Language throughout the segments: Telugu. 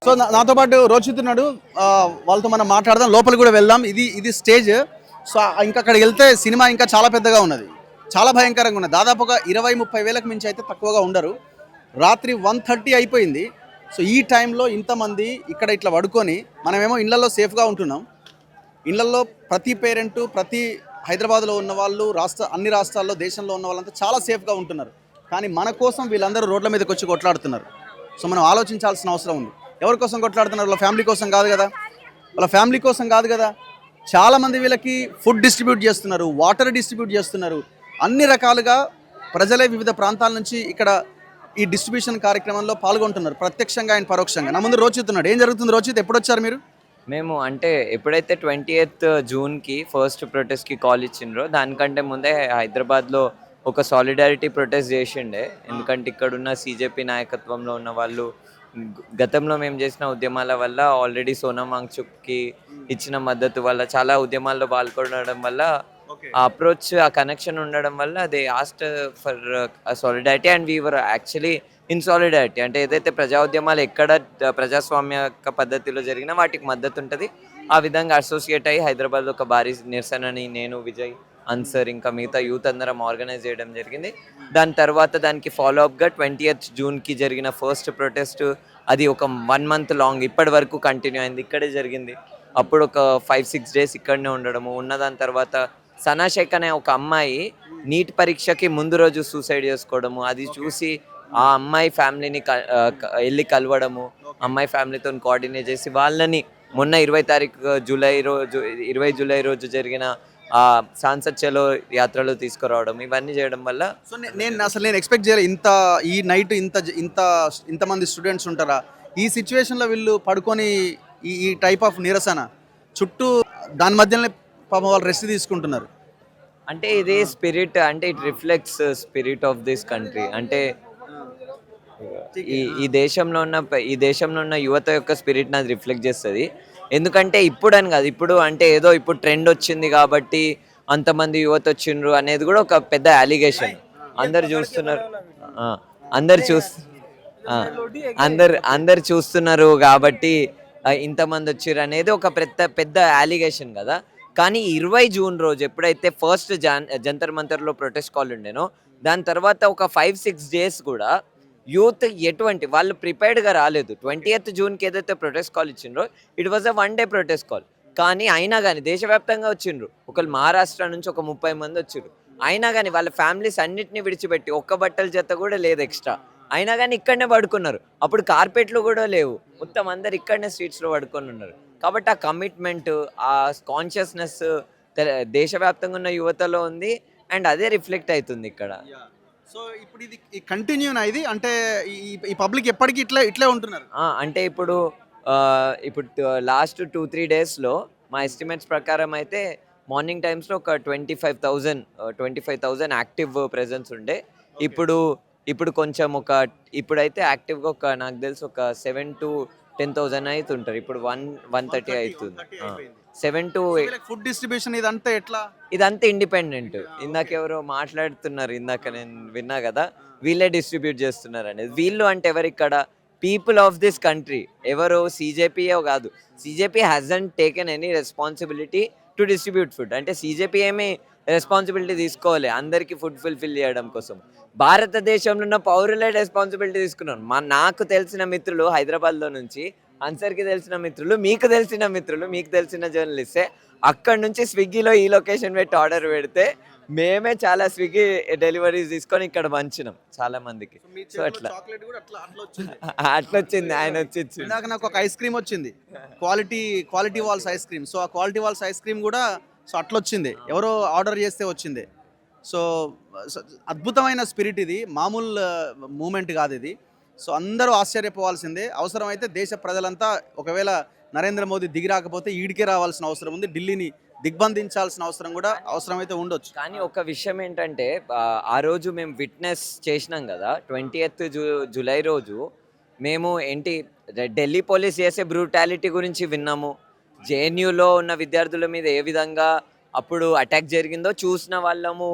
సో నాతో పాటు రోచిత్ ఉన్నాడు. వాళ్ళతో మనం మాట్లాడదాం, లోపలికి కూడా వెళ్దాం. ఇది స్టేజ్. సో ఇంకా అక్కడికి వెళ్తే సినిమా ఇంకా చాలా పెద్దగా ఉన్నది, చాలా భయంకరంగా ఉన్నది. దాదాపు ఒక 20-30 వేలకు మించి అయితే తక్కువగా ఉండరు. రాత్రి 1:30 అయిపోయింది. సో ఈ టైంలో ఇంతమంది ఇక్కడ ఇట్లా పడుకొని, మనమేమో ఇళ్లలో సేఫ్గా ఉంటున్నాం. ఇళ్లలో ప్రతి పేరెంటు, ప్రతి హైదరాబాద్లో ఉన్న వాళ్ళు, అన్ని రాష్ట్రాల్లో, దేశంలో ఉన్న వాళ్ళంతా చాలా సేఫ్గా ఉంటున్నారు. కానీ మన కోసం వీళ్ళందరూ రోడ్ల మీదకి వచ్చి కొట్లాడుతున్నారు. సో మనం ఆలోచించాల్సిన అవసరం ఉంది. ఎవరి కోసం కొట్లాడుతున్నారు? వాళ్ళ ఫ్యామిలీ కోసం కాదు కదా, వాళ్ళ ఫ్యామిలీ కోసం కాదు కదా. చాలామంది వీళ్ళకి ఫుడ్ డిస్ట్రిబ్యూట్ చేస్తున్నారు, వాటర్ డిస్ట్రిబ్యూట్ చేస్తున్నారు. అన్ని రకాలుగా ప్రజలే వివిధ ప్రాంతాల నుంచి ఇక్కడ ఈ డిస్ట్రిబ్యూషన్ కార్యక్రమంలో పాల్గొంటున్నారు, ప్రత్యక్షంగా అండ్ పరోక్షంగా. నా ముందు రోచిత్ ఉన్నాడు. ఏం జరుగుతుంది రోచిత్? ఎప్పుడు వచ్చారు మీరు? మేము అంటే ఎప్పుడైతే 28th జూన్కి ఫస్ట్ ప్రొటెస్ట్కి కాల్ ఇచ్చిండ్రో దానికంటే ముందే హైదరాబాద్లో ఒక సాలిడారిటీ ప్రొటెస్ట్ చేసిండే. ఎందుకంటే ఇక్కడున్న సీజేపీ నాయకత్వంలో ఉన్న వాళ్ళు గతంలో మేము చేసిన ఉద్యమాల వల్ల, ఆల్రెడీ సోనం వాంగ్చుక్కి ఇచ్చిన మద్దతు వల్ల, చాలా ఉద్యమాల్లో పాల్గొనడం వల్ల, ఆ అప్రోచ్, ఆ కనెక్షన్ ఉండడం వల్ల they asked for solidarity and we were actually in solidarity. అంటే ఏదైతే ప్రజా ఉద్యమాలు ఎక్కడ ప్రజాస్వామ్య పద్ధతిలో జరిగినా వాటికి మద్దతు ఉంటుంది. ఆ విధంగా అసోసియేట్ అయ్యి హైదరాబాద్లో ఒక భారీ నిరసనని నేను, విజయ్, అన్సర్ ఇంకా మిగతా యూత్ అందరం ఆర్గనైజ్ చేయడం జరిగింది. దాని తర్వాత దానికి ఫాలోఅప్గా 20th జూన్కి జరిగిన ఫస్ట్ ప్రొటెస్ట్, అది ఒక 1 month లాంగ్ ఇప్పటి వరకు కంటిన్యూ అయింది. ఇక్కడే జరిగింది. అప్పుడు ఒక 5-6 days ఇక్కడనే ఉండడము. దాని తర్వాత సనా షేక్ అనే ఒక అమ్మాయి నీట్ పరీక్షకి ముందు రోజు సూసైడ్ చేసుకోవడము, అది చూసి ఆ అమ్మాయి ఫ్యామిలీని వెళ్ళి కలవడము, అమ్మాయి ఫ్యామిలీతో కోఆర్డినేట్ చేసి వాళ్ళని మొన్న 20 జూలై రోజు జరిగిన ఆ సాన్సద్ చలో యాత్రలో తీసుకురావడం, ఇవన్నీ చేయడం వల్ల. సో నేను ఎక్స్పెక్ట్ చేయలేదు ఈ నైట్ ఇంత ఇంతమంది స్టూడెంట్స్ ఉంటారా ఈ సిచ్యువేషన్లో. వీళ్ళు పడుకొని ఈ టైప్ ఆఫ్ నిరసన చుట్టూ దాని మధ్యలోనే పాపం వాళ్ళు రెస్ట్ తీసుకుంటున్నారు. అంటే ఇదే స్పిరిట్, అంటే it reflects spirit of this country. అంటే ఈ దేశంలో ఉన్న యువత యొక్క స్పిరిట్ నాది రిఫ్లెక్ట్ చేస్తుంది. ఎందుకంటే ఇప్పుడు అని కాదు, ఇప్పుడు అంటే ఏదో ఇప్పుడు ట్రెండ్ వచ్చింది కాబట్టి అంతమంది యువత వచ్చిండ్రు అనేది కూడా ఒక పెద్ద అలిగేషన్. అందరు చూస్తున్నారు, అందరు చూస్ అందరు చూస్తున్నారు కాబట్టి ఇంతమంది వచ్చిర్రు అనేది ఒక పెద్ద అలిగేషన్ కదా. కానీ 20 జూన్ రోజు ఎప్పుడైతే ఫస్ట్ జంతర్ మంతర్లో ప్రొటెస్ట్ కాల్ ఉండేనో, దాని తర్వాత ఒక 5-6 days కూడా యూత్ ఎటువంటి వాళ్ళు ప్రిపేర్డ్గా రాలేదు. 20th జూన్కి ఏదైతే ప్రొటెస్ట్ కాల్ ఇచ్చిండ్రో it was a 1 day protest call. కానీ అయినా కానీ దేశవ్యాప్తంగా వచ్చిండ్రు. ఒకళ్ళు మహారాష్ట్ర నుంచి ఒక 30 మంది వచ్చిండ్రు. అయినా కానీ వాళ్ళ ఫ్యామిలీస్ అన్నిటిని విడిచిపెట్టి ఒక్క బట్టల జత కూడా లేదు ఎక్స్ట్రా, అయినా కానీ ఇక్కడనే పడుకున్నారు. అప్పుడు కార్పెట్లు కూడా లేవు, మొత్తం అందరు ఇక్కడనే స్ట్రీట్స్లో పడుకొని ఉన్నారు. కాబట్టి ఆ కమిట్మెంట్, ఆ కాన్షియస్నెస్ దేశవ్యాప్తంగా ఉన్న యువతలో ఉంది. అండ్ అదే రిఫ్లెక్ట్ అవుతుంది ఇక్కడ. సో ఇప్పుడు ఇది కంటిన్యూ ఇది అంటే ఈ పబ్లిక్ ఎప్పటికీ ఇట్లే ఉంటున్నారు. అంటే ఇప్పుడు లాస్ట్ 2-3 డేస్లో మా ఎస్టిమేట్స్ ప్రకారం అయితే మార్నింగ్ టైమ్స్లో ఒక 25,000 యాక్టివ్ ప్రెజెన్స్ ఉండే. ఇప్పుడు కొంచెం ఇప్పుడైతే యాక్టివ్గా నాకు తెలిసి ఒక 7,000-10,000 అయితే ఉంటారు. ఇప్పుడు 130 అవుతుంది. 7 to 8. ఫుడ్ డిస్ట్రిబ్యూషన్ ఇదంతా ఇండిపెండెంట్. ఇందాక ఎవరో మాట్లాడుతున్నారు, ఇందాక నేను విన్నా కదా, వీళ్ళే డిస్ట్రిబ్యూట్ చేస్తున్నారు అనేది. వీళ్ళు అంటే ఎవరు ఇక్కడ? People of this country. ఎవరు? సీజేపీయో కాదు. CJP hasn't taken any responsibility to distribute food. అంటే సీజేపీ ఏమి రెస్పాన్సిబిలిటీ తీసుకోవాలి అందరికీ ఫుడ్ ఫుల్ఫిల్ చేయడం కోసం. భారతదేశంలో ఉన్న పౌరులే రెస్పాన్సిబిలిటీ తీసుకున్నారు. నాకు తెలిసిన మిత్రులు హైదరాబాద్లో నుంచి, అన్సర్కి తెలిసిన మిత్రులు, మీకు తెలిసిన మిత్రులు, మీకు తెలిసిన జర్నలిస్టే అక్కడి నుంచి స్విగ్గీలో ఈ లొకేషన్ పెట్టి ఆర్డర్ పెడితే మేమే చాలా స్విగ్గీ డెలివరీస్ తీసుకొని ఇక్కడ పంచినాం చాలా మందికి. సో అట్లా వచ్చింది. ఆయన వచ్చి నాకు ఒక ఐస్ క్రీమ్ వచ్చింది, Kwality Wall's ice cream. So ఆ క్వాలిటీ వాల్స్ ఐస్ క్రీమ్ కూడా సో అట్లా వచ్చింది, ఎవరో ఆర్డర్ చేస్తే వచ్చింది. సో అద్భుతమైన స్పిరిట్ ఇది, మామూలు మూమెంట్ కాదు ఇది. సో అందరూ ఆశ్చర్యపోవాల్సిందే. అవసరమైతే దేశ ప్రజలంతా ఒకవేళ నరేంద్ర మోదీ దిగి రాకపోతే ఈడికే రావాల్సిన అవసరం ఉంది, ఢిల్లీని దిగ్బంధించాల్సిన అవసరం కూడా అవసరమైతే ఉండొచ్చు. కానీ ఒక విషయం ఏంటంటే, ఆ రోజు మేము విట్నెస్ చేసినాం కదా 20th జూలై రోజు. మేము ఢిల్లీ పోలీస్ చేసే బ్రూటాలిటీ గురించి విన్నాము. జేఎన్యూలో ఉన్న విద్యార్థుల మీద ఏ విధంగా అప్పుడు అటాక్ జరిగిందో చూసిన వాళ్ళము.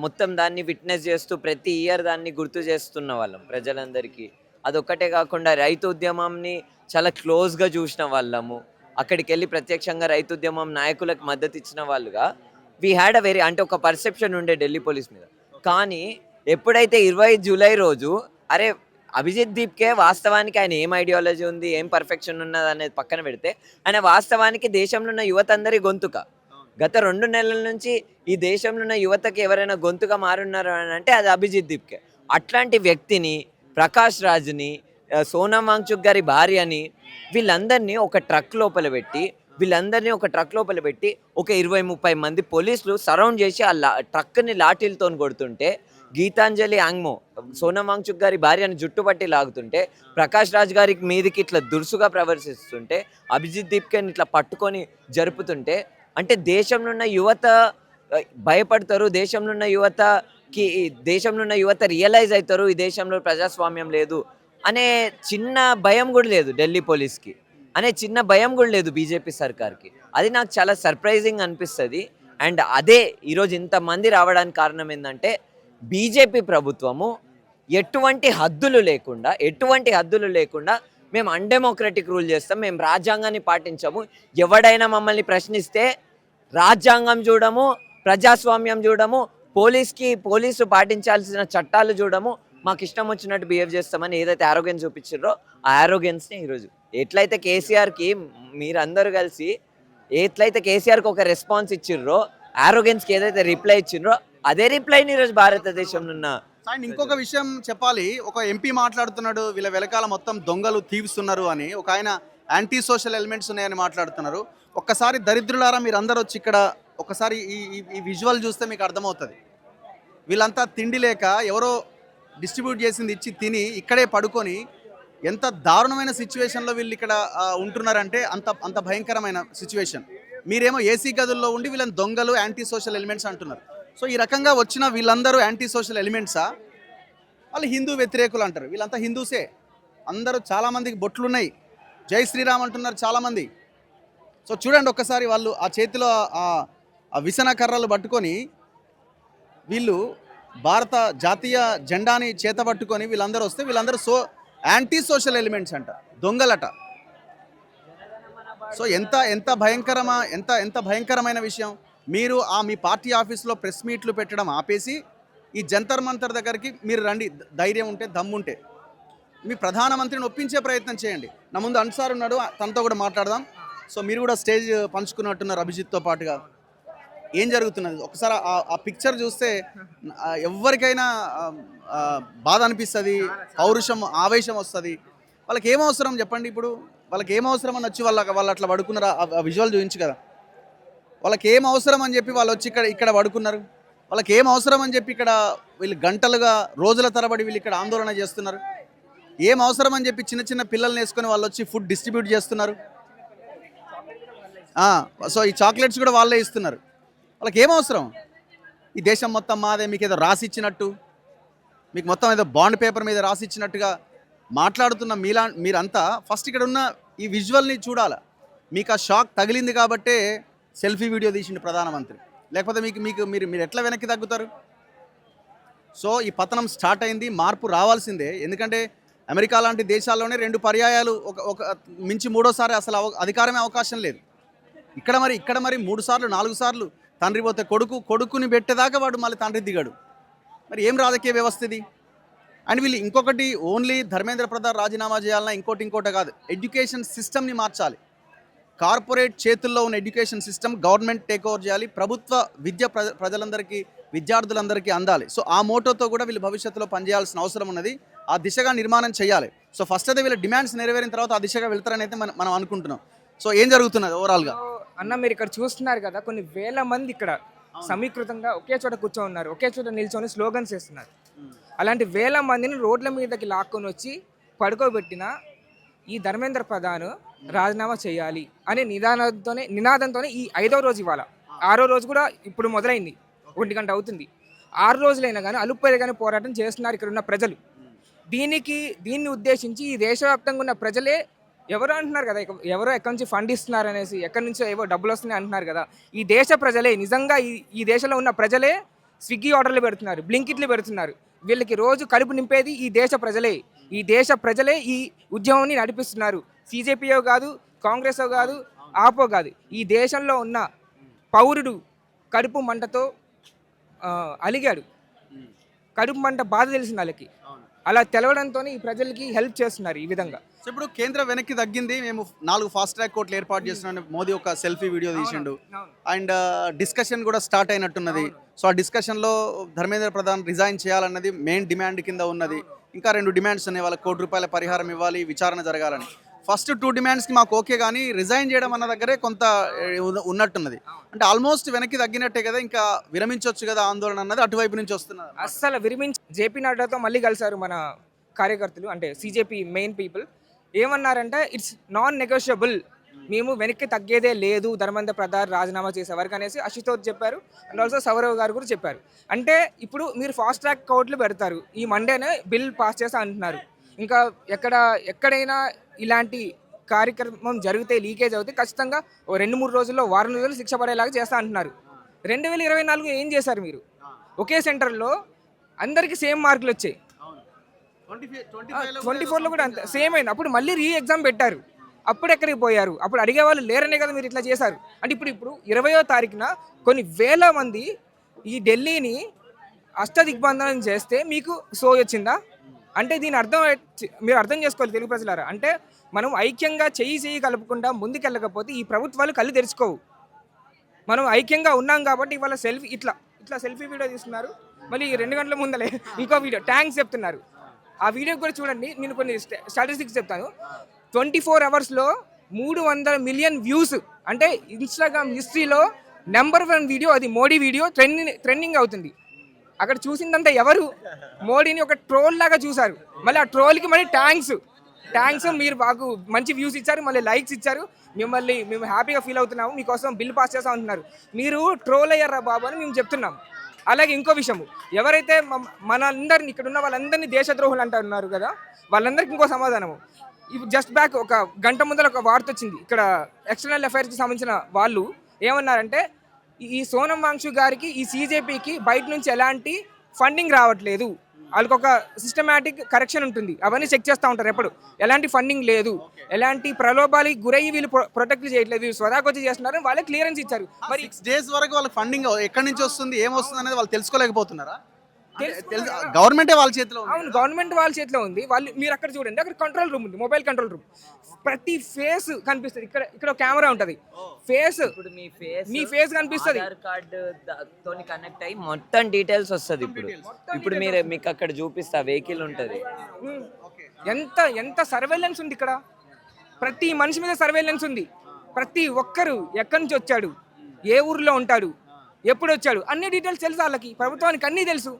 మొత్తం దాన్ని విట్నెస్ చేస్తూ ప్రతి ఇయర్ దాన్ని గుర్తు చేస్తున్న వాళ్ళం ప్రజలందరికీ. అదొక్కటే కాకుండా రైతు ఉద్యమంని చాలా క్లోజ్గా చూసిన వాళ్ళము, అక్కడికి వెళ్ళి ప్రత్యక్షంగా రైతు ఉద్యమం నాయకులకు మద్దతు ఇచ్చిన వాళ్ళుగా వీ హ్యాడ్ అ వెరీ అంటే ఒక పర్సెప్షన్ ఉండే ఢిల్లీ పోలీస్ మీద. కానీ ఎప్పుడైతే 20 జూలై రోజు అరే అభిజిత్ దీప్కే వాస్తవానికి ఆయన ఏం ఐడియాలజీ ఉంది, ఏం పర్ఫెక్షన్ ఉన్నది అనేది పక్కన పెడితే, ఆయన వాస్తవానికి దేశంలో ఉన్న యువత అందరి గొంతుక. గత 2 నెలల నుంచి ఈ దేశంలో ఉన్న యువతకి ఎవరైనా గొంతుగా మారున్నారు అని అంటే అది అభిజిత్ దీప్కే. అట్లాంటి వ్యక్తిని, ప్రకాష్ రాజ్ని, సోనం వాంగ్చుక్ గారి భార్యని, వీళ్ళందరినీ ఒక ట్రక్ లోపల పెట్టి ఒక 20-30 మంది పోలీసులు సరౌండ్ చేసి ఆ ట్రక్ని లాఠీలతో కొడుతుంటే, గీతాంజలి యాంగ్మో సోనం వాంగ్చుక్ గారి భార్యను జుట్టుపట్టి లాగుతుంటే, ప్రకాష్ రాజ్ గారికి మీదకి ఇట్లా దురుసుగా ప్రవర్తిస్తుంటే, అభిజిత్ దీప్కేని ఇట్లా పట్టుకొని జరుపుతుంటే, అంటే దేశంలో ఉన్న యువత భయపడతారు, దేశంలో ఉన్న యువత రియలైజ్ అవుతారు ఈ దేశంలో ప్రజాస్వామ్యం లేదు అనే చిన్న భయం కూడా లేదు ఢిల్లీ పోలీస్కి, అనే చిన్న భయం కూడా లేదు బీజేపీ సర్కార్కి. అది నాకు చాలా సర్ప్రైజింగ్ అనిపిస్తుంది. అండ్ అదే ఈరోజు ఇంతమంది రావడానికి కారణం ఏంటంటే, బీజేపీ ప్రభుత్వము ఎటువంటి హద్దులు లేకుండా మేము అన్డెమోక్రటిక్ రూల్ చేస్తాం, మేము రాజ్యాంగాన్ని పాటించము, ఎవడైనా మమ్మల్ని ప్రశ్నిస్తే రాజ్యాంగం చూడము, ప్రజాస్వామ్యం చూడము, పోలీసు పాటించాల్సిన చట్టాలు చూడము, మాకు ఇష్టం వచ్చినట్టు బిహేవ్ చేస్తామని ఏదైతే ఆరోగెన్స్ చూపించారో ఆ ఆరోగెన్స్ని ఈరోజు ఎట్లయితే కేసీఆర్కి మీరందరూ కలిసి కేసీఆర్కి ఒక రెస్పాన్స్ ఇచ్చిర్రో, ఆరోగెన్స్కి ఏదైతే రిప్లై ఇచ్చిర్రో అదే రిప్లైని ఈరోజు భారతదేశంలో ఉన్న. అండ్ ఇంకొక విషయం చెప్పాలి, ఒక ఎంపీ మాట్లాడుతున్నాడు వీళ్ళ వెనకాల మొత్తం దొంగలు తీవ్స్తున్నారు అని, ఒక ఆయన యాంటీ సోషల్ ఎలిమెంట్స్ ఉన్నాయని మాట్లాడుతున్నారు. ఒక్కసారి దరిద్రులారా మీరు అందరూ వచ్చి ఇక్కడ ఒకసారి ఈ విజువల్ చూస్తే మీకు అర్థమవుతుంది. వీళ్ళంతా తిండి లేక ఎవరో డిస్ట్రిబ్యూట్ చేసింది ఇచ్చి తిని ఇక్కడే పడుకొని ఎంత దారుణమైన సిచ్యువేషన్లో వీళ్ళు ఇక్కడ ఉంటున్నారంటే అంత భయంకరమైన సిచ్యువేషన్. మీరేమో ఏసీ గదుల్లో ఉండి వీళ్ళని దొంగలు యాంటీ సోషల్ ఎలిమెంట్స్ అంటున్నారు. సో ఈ రకంగా వచ్చిన వీళ్ళందరూ యాంటీ సోషల్ ఎలిమెంట్సా, వాళ్ళు హిందూ వ్యతిరేకులు అంటారు. వీళ్ళంతా హిందూసే, అందరూ చాలామందికి బొట్లు ఉన్నాయి, జై శ్రీరామ్ అంటున్నారు చాలామంది. సో చూడండి ఒక్కసారి, వాళ్ళు ఆ చేతిలో ఆ విసన కర్రలు పట్టుకొని వీళ్ళు భారత జాతీయ జెండాని చేతబట్టుకొని వీళ్ళందరూ వస్తే వీళ్ళందరూ యాంటీ సోషల్ ఎలిమెంట్స్ అంట, దొంగలట. సో ఎంత భయంకరమైన విషయం. మీరు మీ పార్టీ ఆఫీస్లో ప్రెస్ మీట్లు పెట్టడం ఆపేసి ఈ జంతర్ మంతర్ దగ్గరికి మీరు రండి, ధైర్యం ఉంటే దమ్ముంటే మీ ప్రధానమంత్రిని ఒప్పించే ప్రయత్నం చేయండి. నా ముందు అన్సార్ ఉన్నాడు, తనతో కూడా మాట్లాడదాం. సో మీరు కూడా స్టేజ్ పంచుకున్నట్టున్నారు అభిజిత్తో పాటుగా. ఏం జరుగుతున్నది ఒకసారి ఆ పిక్చర్ చూస్తే ఎవరికైనా బాధ అనిపిస్తుంది, పౌరుషం ఆవేశం వస్తుంది. వాళ్ళకి ఏం అవసరం చెప్పండి, ఇప్పుడు వాళ్ళకి ఏం అవసరం అని వచ్చి వాళ్ళు అట్లా పడుకున్నారు. ఆ విజువల్ చూపించు కదా, వాళ్ళకి ఏం అవసరం అని చెప్పి వాళ్ళు వచ్చి ఇక్కడ పడుకున్నారు. వాళ్ళకి ఏం అవసరం అని చెప్పి ఇక్కడ వీళ్ళు గంటలుగా రోజుల తరబడి వీళ్ళు ఇక్కడ ఆందోళన చేస్తున్నారు. ఏం అవసరం అని చెప్పి చిన్న పిల్లల్ని వేసుకొని వాళ్ళు వచ్చి ఫుడ్ డిస్ట్రిబ్యూట్ చేస్తున్నారు. సో ఈ చాక్లెట్స్ కూడా వాళ్ళే ఇస్తున్నారు. వాళ్ళకి ఏం అవసరం? ఈ దేశం మొత్తం మాదే, మీకు ఏదో రాసి ఇచ్చినట్టు, మీకు మొత్తం ఏదో బాండ్ పేపర్ మీద రాసి ఇచ్చినట్టుగా మాట్లాడుతున్న మీరంతా ఫస్ట్ ఇక్కడ ఉన్న ఈ విజువల్ని చూడాలి. మీకు ఆ షాక్ తగిలింది కాబట్టే సెల్ఫీ వీడియో తీసిండు ప్రధానమంత్రి, లేకపోతే మీరు ఎట్లా వెనక్కి తగ్గుతారు? సో ఈ పతనం స్టార్ట్ అయింది, మార్పు రావాల్సిందే. ఎందుకంటే అమెరికా లాంటి దేశాల్లోనే 2 పర్యాయాలు ఒక మించి మూడోసారి అసలు అధికారమే అవకాశం లేదు. ఇక్కడ మరి 3 సార్లు 4 సార్లు తండ్రి పోతే కొడుకుని పెట్టేదాకా వాడు మళ్ళీ తండ్రి దిగాడు. మరి ఏం రాజకీయ వ్యవస్థ ఇది? అండ్ వీళ్ళు ఇంకొకటి, ఓన్లీ ధర్మేంద్ర ప్రధాన్ రాజీనామా చేయాలన్నా ఇంకోటి కాదు, ఎడ్యుకేషన్ సిస్టమ్ని మార్చాలి. కార్పొరేట్ చేతుల్లో ఉన్న education system government take over చేయాలి. ప్రభుత్వ విద్య ప్రజలందరికీ, విద్యార్థులందరికీ అందాలి. సో ఆ మోటోతో కూడా వీళ్ళు భవిష్యత్తులో పనిచేయాల్సిన అవసరం ఉన్నది. ఆ దిశగా నిర్మాణం చేయాలి. సో ఫస్ట్ అయితే వీళ్ళ డిమాండ్స్ నెరవేరిన తర్వాత ఆ దిశగా వెళ్తారని అయితే మనం అనుకుంటున్నాం. సో ఏం జరుగుతున్నది ఓవరాల్గా అన్న, మీరు ఇక్కడ చూస్తున్నారు కదా, కొన్ని వేల మంది ఇక్కడ సమీకృతంగా ఒకే చోట కూర్చొని ఉన్నారు, ఒకే చోట నిల్చొని స్లోగన్స్ వేస్తున్నారు. అలాంటి వేల మందిని రోడ్ల మీదకి లాక్కొని వచ్చి పడుకోబెట్టిన ఈ ధర్మేంద్ర ప్రధాన్ రాజీనామా చేయాలి అనే నినాదంతోనే ఈ 5వ రోజు ఇవాళ, 6వ రోజు కూడా ఇప్పుడు మొదలైంది, 1 గంట అవుతుంది. 6 రోజులైనా కానీ అలుపెరగానే పోరాటం చేస్తున్నారు ఇక్కడ ఉన్న ప్రజలు. దీన్ని ఉద్దేశించి ఈ దేశవ్యాప్తంగా ఉన్న ప్రజలే ఎవరో అంటున్నారు కదా, ఎవరో ఎక్కడి నుంచి ఫండ్ ఇస్తున్నారు అనేసి, ఎక్కడి నుంచో ఏవో డబ్బులు వస్తున్నాయి అంటున్నారు కదా. ఈ దేశ ప్రజలే, నిజంగా ఈ దేశంలో ఉన్న ప్రజలే స్విగ్గీ ఆర్డర్లు పెడుతున్నారు, బ్లింకిట్లు పెడుతున్నారు. వీళ్ళకి రోజు కడుపు నింపేది ఈ దేశ ప్రజలే. ఈ దేశ ప్రజలే ఈ ఉద్యమాన్ని నడిపిస్తున్నారు. సీజేపీయో కాదు, కాంగ్రెసో కాదు, ఆపో కాదు. ఈ దేశంలో ఉన్న పౌరుడు కడుపు మంటతో అలిగాడు. కడుపు మంట బాధ తెలిసింది వాళ్ళకి. అలా తెలవడంతో ఈ ప్రజలకి హెల్ప్ చేస్తున్నారు ఈ విధంగా. సో ఇప్పుడు కేంద్రం వెనక్కి తగ్గింది, మేము 4 ఫాస్ట్ ట్రాక్ కోర్టులు ఏర్పాటు చేస్తున్నాం, మోదీ ఒక సెల్ఫీ వీడియో తీసిండు, అండ్ డిస్కషన్ కూడా స్టార్ట్ అయినట్టున్నది. సో ఆ డిస్కషన్లో ధర్మేంద్ర ప్రధాన్ రిజైన్ చేయాలన్నది మెయిన్ డిమాండ్ కింద ఉన్నది. ఇంకా 2 డిమాండ్స్ ఉన్నాయి, వాళ్ళకి ₹1 పరిహారం ఇవ్వాలి, విచారణ జరగాలని. ఫస్ట్ 2 డిమాండ్స్కి మాకు ఓకే, కానీ రిజైన్ చేయడం అన్న దగ్గరే కొంత ఉన్నట్టున్నది. అంటే ఆల్మోస్ట్ వెనక్కి తగ్గినట్టే కదా, ఇంకా విరమించవచ్చు కదా ఆందోళన అన్నది అటువైపు నుంచి వస్తున్నారు. అస్సలు విరమించి జేపీ నడ్డాతో మళ్ళీ కలిసారు మన కార్యకర్తలు, అంటే సీజేపీ మెయిన్ పీపుల్. ఏమన్నారంటే ఇట్స్ నాన్ నెగోషియబుల్, మేము వెనక్కి తగ్గేదే లేదు ధర్మేంద్ర ప్రధాన్ రాజీనామా చేసే వరకు అనేసి అశుతోష్ చెప్పారు. అండ్ ఆల్సో సౌరవ్ గారు కూడా చెప్పారు. అంటే ఇప్పుడు మీరు ఫాస్ట్ ట్రాక్ కోర్టులు పెడతారు, ఈ మండేనే బిల్ పాస్ చేస్తా అంటున్నారు. ఇంకా ఎక్కడైనా ఇలాంటి కార్యక్రమం జరిగితే, లీకేజ్ అవుతే ఖచ్చితంగా ఓ 2-3 రోజుల్లో, వారం రోజులు శిక్ష పడేలాగా చేస్తా అంటున్నారు. 2024 ఏం చేశారు మీరు? ఒకే సెంటర్లో అందరికీ సేమ్ మార్కులు వచ్చాయి. 24లో కూడా అంతే సేమ్ అయింది. అప్పుడు మళ్ళీ రీ ఎగ్జామ్ పెట్టారు. అప్పుడు ఎక్కడికి పోయారు? అప్పుడు అడిగే వాళ్ళు లేరనే కదా మీరు ఇట్లా చేశారు. అంటే ఇప్పుడు 20వ తారీఖున కొన్ని వేల మంది ఈ ఢిల్లీని అష్టదిగ్బంధనం చేస్తే మీకు సోయి వచ్చిందా? అంటే దీని అర్థం మీరు అర్థం చేసుకోవాలి తెలుగు ప్రజలారా. అంటే మనం ఐక్యంగా చెయ్యి కలుపుకుండా ముందుకెళ్ళకపోతే ఈ ప్రభుత్వాలు కళ్ళు తెరుచుకోవు. మనం ఐక్యంగా ఉన్నాం కాబట్టి ఇవాళ ఇట్లా సెల్ఫీ వీడియో తీస్తున్నారు. మళ్ళీ 2 గంటల ముందలే ఇంకో వీడియో థ్యాంక్స్ చెప్తున్నారు. ఆ వీడియో కూడా చూడండి. నేను కొన్ని స్టాటిస్టిక్స్ చెప్తాను. 24 అవర్స్లో 300 మిలియన్ వ్యూస్. అంటే ఇన్స్టాగ్రామ్ హిస్టరీలో నెంబర్ 1 వీడియో అది మోడీ వీడియో ట్రెండింగ్ అవుతుంది. అక్కడ చూసిందంతా ఎవరు? మోడీని ఒక ట్రోల్ లాగా చూశారు. మళ్ళీ ఆ ట్రోల్కి మళ్ళీ థ్యాంక్స్ మీరు మాకు మంచి వ్యూస్ ఇచ్చారు, మళ్ళీ లైక్స్ ఇచ్చారు, మేము హ్యాపీగా ఫీల్ అవుతున్నాము, మీకోసం బిల్ పాస్ చేస్తా ఉంటున్నారు. మీరు ట్రోల్ అయ్యారా బాబు అని మేము చెప్తున్నాం. అలాగే ఇంకో విషయము, ఎవరైతే మనందరిని ఇక్కడ ఉన్న వాళ్ళందరినీ దేశద్రోహులు అంటున్నారు కదా, వాళ్ళందరికీ ఇంకో సమాధానము. ఇప్పుడు జస్ట్ బ్యాక్ ఒక గంట ముందర ఒక వార్త వచ్చింది. ఇక్కడ ఎక్స్టర్నల్ అఫైర్స్కి సంబంధించిన వాళ్ళు ఏమన్నారంటే, ఈ సోనం వాంగ్షు గారికి, ఈ సీజేపీకి బయట నుంచి ఎలాంటి ఫండింగ్ రావట్లేదు, వాళ్ళకి ఒక సిస్టమేటిక్ కరెక్షన్ ఉంటుంది, అవన్నీ చెక్ చేస్తూ ఉంటారు. ఎప్పుడు ఎలాంటి ఫండింగ్ లేదు, ఎలాంటి ప్రలోభాలకి గురయ్యి వీళ్ళు ప్రొటెక్ట్ చేయట్లేదు, వీళ్ళు స్వదాకు వచ్చి చేస్తున్నారు, వాళ్ళకి క్లియరెన్స్ ఇచ్చారు. మరి 6 days వరకు వాళ్ళకి ఫండింగ్ ఎక్కడి నుంచి వస్తుంది, ఏమొస్తుంది అనేది వాళ్ళు తెలుసుకోలేకపోతున్నారా? గవర్నమెంటే వాళ్ళ చేతిలో ఉంది. అవును, గవర్నమెంట్ వాళ్ళ చేతిలో ఉంది. మీరు అక్కడ చూడండి, అక్కడ కంట్రోల్ రూమ్ ఉంది, మొబైల్ కంట్రోల్ రూమ్. ప్రతి ఫేస్ కనిపిస్తుంది. ఇక్కడ కెమెరా ఉంటుంది, మీ ఫేస్ కనిపిస్తుంది. ఆధార్ కార్డు తోని కనెక్ట్ అయ్యి మొత్తం డీటెయిల్స్ వస్తుంది. ఇప్పుడు మీకు అక్కడ చూపిస్తా, వెహికల్ ఉంటుంది. ఎంత సర్వేలెన్స్ ఉంది ఇక్కడ. ప్రతి మనిషి మీద సర్వేలెన్స్ ఉంది. ప్రతి ఒక్కరు ఎక్కడి నుంచి వచ్చాడు, ఏ ఊర్లో ఉంటాడు, ఎప్పుడు వచ్చాడు, అన్ని డీటెయిల్స్ తెలుసు వాళ్ళకి. ప్రభుత్వానికి అన్నీ తెలుసు.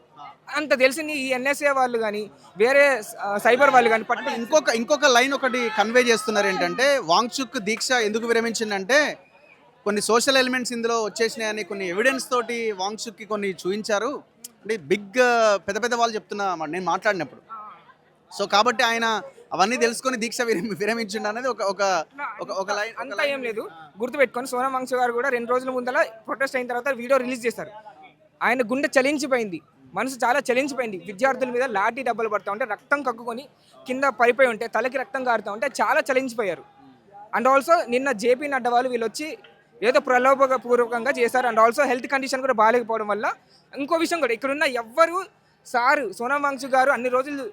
అంత తెలిసింది ఈ ఎన్ఎస్ఏ వాళ్ళు కానీ వేరే సైబర్ వాళ్ళు కానీ ఇంకొక లైన్ ఒకటి కన్వే చేస్తున్నారు. ఏంటంటే వాంగ్చుక్ దీక్ష ఎందుకు విరమించిందంటే, కొన్ని సోషల్ ఎలిమెంట్స్ ఇందులో వచ్చేసినాయని కొన్ని ఎవిడెన్స్ తోటి వాంగ్చుక్కి కొన్ని చూపించారు. అంటే పెద్ద పెద్ద వాళ్ళు చెప్తున్నా నేను మాట్లాడినప్పుడు. సో కాబట్టి ఆయన అవన్నీ తెలుసుకొని దీక్ష విరమించిండు అనేది ఒక లైన్. అంతా ఏం లేదు, గుర్తుపెట్టుకొని సోనం వాంగ్షు గారు కూడా 2 రోజుల ముందర ప్రొటెస్ట్ అయిన తర్వాత వీడియో రిలీజ్ చేశారు. ఆయన గుండె చలించిపోయింది, మనసు చాలా చలించిపోయింది. విద్యార్థుల మీద లాఠీ డబ్బులు పడతా ఉంటే, రక్తం కక్కుకొని కింద పడిపోయి ఉంటే, తలకి రక్తం కారుతూ ఉంటే చాలా చలించిపోయారు. అండ్ ఆల్సో నిన్న జేపీ నడ్డా వాళ్ళు వీళ్ళు వచ్చి ఏదో ప్రలోభపూర్వకంగా చేశారు. అండ్ ఆల్సో హెల్త్ కండిషన్ కూడా బాగాలేకపోవడం వల్ల. ఇంకో విషయం కూడా, ఇక్కడున్న ఎవ్వరు సోనం వాంగ్షు గారు అన్ని రోజులు